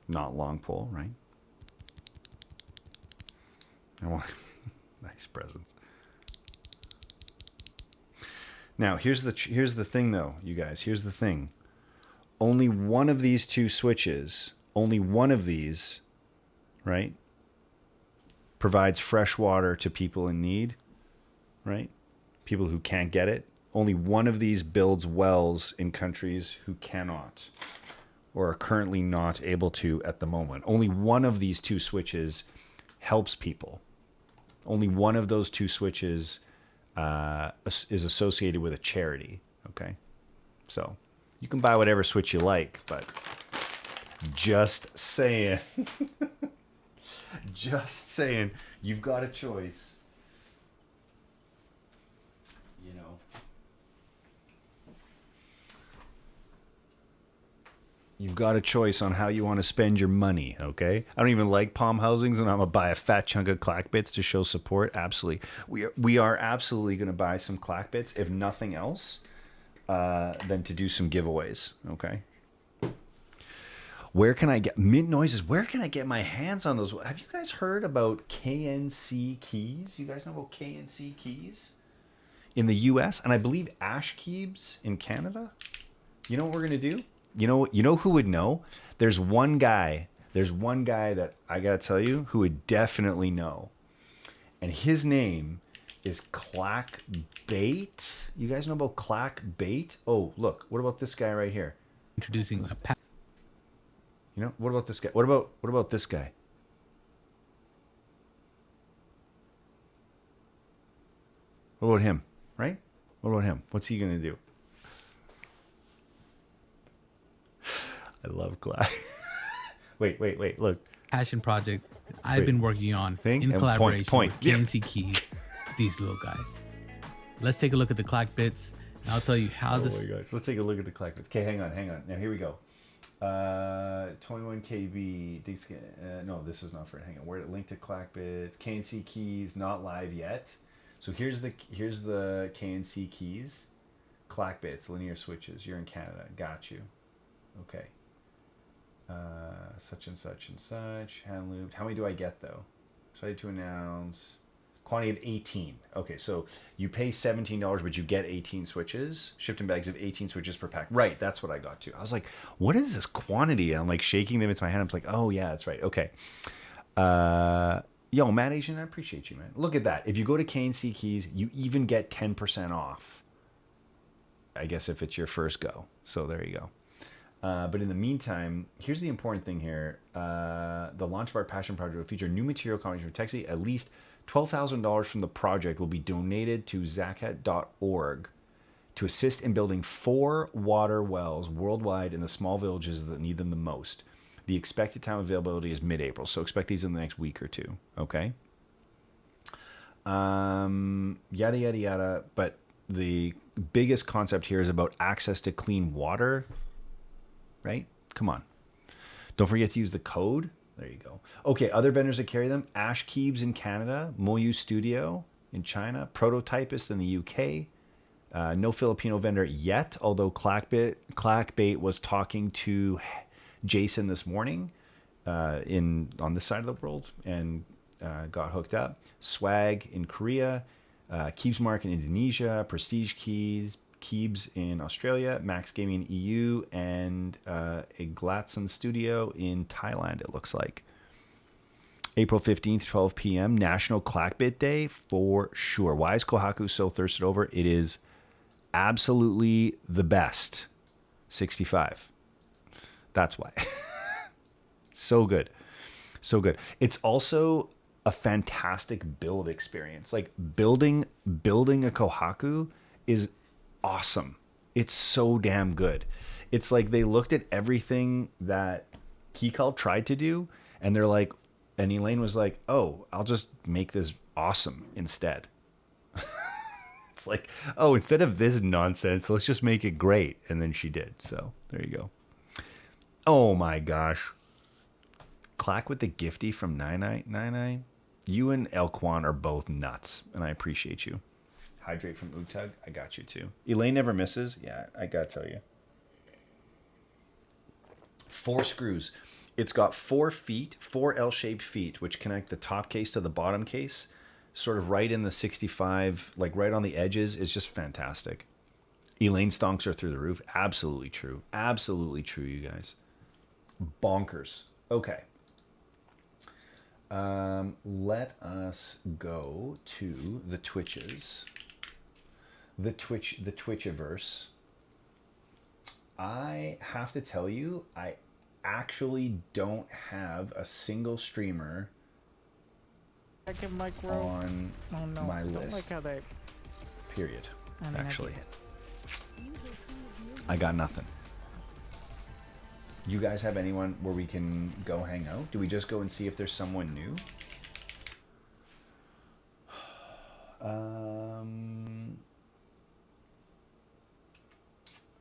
Not long pole, right? I want nice presents. Now, here's the thing though, you guys. Here's the thing. Only one of these two switches, only one of these, right, provides fresh water to people in need, right? People who can't get it. Only one of these builds wells in countries who cannot or are currently not able to at the moment. Only one of these two switches helps people. Only one of those two switches is associated with a charity, okay? So you can buy whatever switch you like, but just saying. Just saying. You've got a choice. You know. You've got a choice on how you want to spend your money, okay? I don't even like palm housings, and I'm going to buy a fat chunk of clack bits to show support. Absolutely. We are absolutely going to buy some clack bits, if nothing else, than to do some giveaways, okay? Where can I get mint noises? Where can I get my hands on those? Have you guys heard about KNC keys? You guys know about KNC keys in the US, and I believe Ash keys in Canada? You know what we're going to do? You know who would know? There's one guy that I got to tell you who would definitely know. And his name is Clack Bait. You guys know about Clack Bait? Oh, look. What about this guy right here? Introducing a pack. You know, what about this guy? What about this guy? What about him? Right? What about him? What's he going to do? I love Clack. Wait. Look. Passion project I've been working on Think in and collaboration point. with KNC Keys, these little guys. Let's take a look at the clack bits, and I'll tell you how this... Oh my gosh. Let's take a look at the clack bits. Okay, hang on. Now, here we go. 21 kb. No, this is not for it. Hang on. Where link to clack bits. KNC Keys, not live yet. So here's the KNC Keys. Clack bits, linear switches. You're in Canada. Got you. Okay. Such and such and such. Hand lubed. How many do I get though? Excited to announce. Quantity of 18. Okay, so you pay $17, but you get 18 switches. Shipped in bags of 18 switches per pack. Right, that's what I got to. I was like, what is this quantity? I'm like shaking them into my hand. I'm like, oh yeah, that's right. Okay. Yo, Matt Asian, I appreciate you, man. Look at that. If you go to KNC Keys, you even get 10% off. I guess if it's your first go. So there you go. But in the meantime, here's the important thing here. The launch of our passion project will feature new material combination for Texas. At least $12,000 from the project will be donated to zakat.org to assist in building 4 water wells worldwide in the small villages that need them the most. The expected time availability is mid-April, so expect these in the next week or two, okay? Yada, yada, yada. But the biggest concept here is about access to clean water, right? Come on. Don't forget to use the code. There you go. Okay, other vendors that carry them. Ash Keebs in Canada. Moyu Studio in China. Prototypist in the UK. No Filipino vendor yet, although Clackbait was talking to Jason this morning on this side of the world and got hooked up. Swag in Korea. Keebs Mark in Indonesia. Prestige Keebs in Australia, Max Gaming in EU, and a Glatson Studio in Thailand, it looks like. April 15th, 12 p.m. National Clackbit Day for sure. Why is Kohaku so thirsted over? It is absolutely the best. 65. That's why. So good. So good. It's also a fantastic build experience. Like building a Kohaku is awesome. It's so damn good. It's like they looked at everything that Keycall tried to do, and they're like, and Elaine was like, oh, I'll just make this awesome instead. It's like, oh, instead of this nonsense, let's just make it great. And then she did. So there you go. Oh my gosh. Clack with the gifty from Nine. You and Elquan are both nuts, and I appreciate you. Hydrate from Utug, I got you too. Elaine never misses. Yeah, I gotta tell you. 4 screws. It's got 4 feet, 4 L-shaped feet, which connect the top case to the bottom case, sort of right in the 65, like right on the edges. It's just fantastic. Elaine stonks are through the roof. Absolutely true. Absolutely true, you guys. Bonkers. Okay. Let us go to the Twitches. The Twitchiverse. I have to tell you, I actually don't have a single streamer on my list. Period. Actually, I got nothing. You guys have anyone where we can go hang out? Do we just go and see if there's someone new?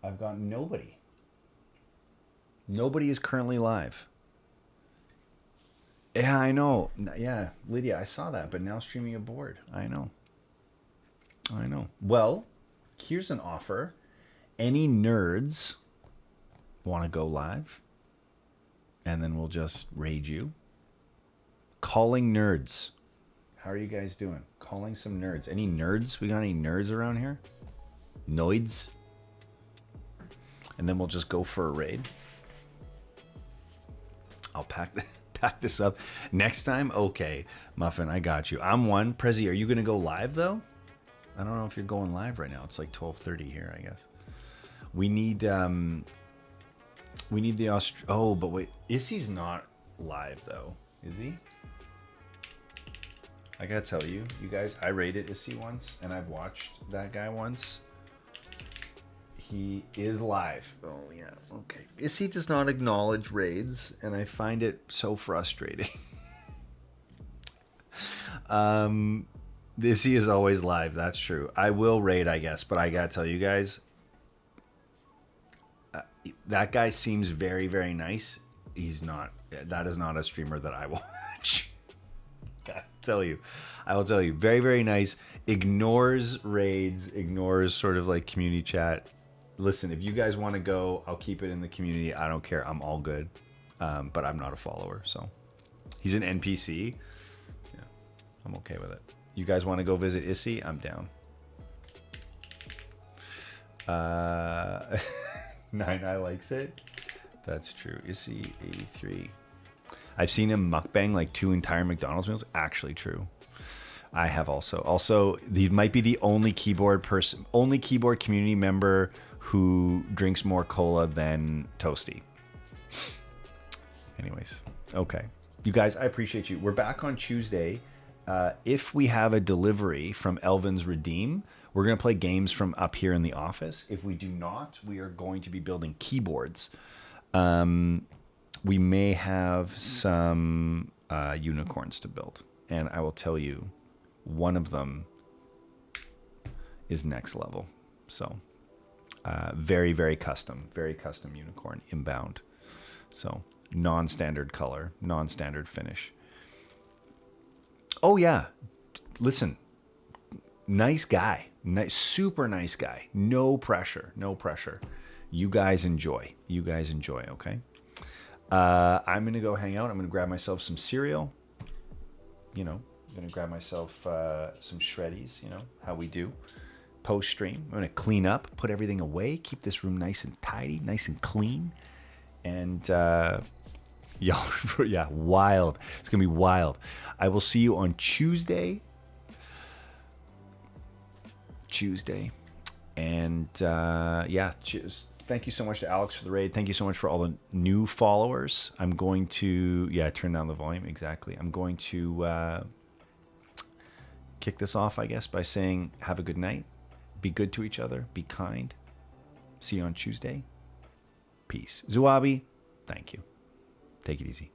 I've got nobody. Nobody is currently live. Yeah, I know. Yeah, Lydia, I saw that, but now streaming aboard. I know. Well, here's an offer. Any nerds want to go live? And then we'll just raid you. Calling nerds. How are you guys doing? Calling some nerds. Any nerds? We got any nerds around here? Noids? And then we'll just go for a raid. I'll pack this up. Next time? Okay. Muffin, I got you. I'm one. Prezi, are you going to go live, though? I don't know if you're going live right now. It's like 12:30 here, I guess. We need the oh, but wait. Issy's not live, though. Is he? I gotta tell you, you guys, I raided Issy once, and I've watched that guy once. He is live. Oh, yeah. Okay. Issy does not acknowledge raids, and I find it so frustrating. Issy is always live. That's true. I will raid, I guess, but I gotta tell you guys, that guy seems very, very nice. He's not. That is not a streamer that I watch. I will tell you. Very, very nice. Ignores raids. Ignores sort of like community chat. Listen, if you guys want to go, I'll keep it in the community. I don't care. I'm all good. But I'm not a follower, so he's an NPC. Yeah, I'm okay with it. You guys want to go visit Issy? I'm down. 9i likes it. That's true. Issy 83. I've seen him mukbang like 2 entire McDonald's meals. Actually true. I have also. Also, he might be the only keyboard community member who drinks more cola than Toasty. Anyways, okay. You guys, I appreciate you. We're back on Tuesday. If we have a delivery from Elvin's Redeem, we're going to play games from up here in the office. If we do not, we are going to be building keyboards. We may have some unicorns to build. And I will tell you, one of them is next level. So very, very custom unicorn inbound. So non-standard color, non-standard finish. Oh yeah, listen, nice guy, super nice guy. No pressure. You guys enjoy. Okay. I'm gonna go hang out. I'm gonna grab myself some cereal. I'm gonna grab myself some shreddies. You know how we do. Post stream, I'm gonna clean up, put everything away, keep this room nice and tidy, nice and clean, and Y'all, yeah, wild. It's going to be wild. I will see you on Tuesday. And yeah, thank you so much to Alex for the raid. Thank you so much for all the new followers. I'm going to, turn down the volume. Exactly. I'm going to kick this off, I guess, by saying have a good night. Be good to each other. Be kind. See you on Tuesday. Peace. Zuabi, thank you. Take it easy.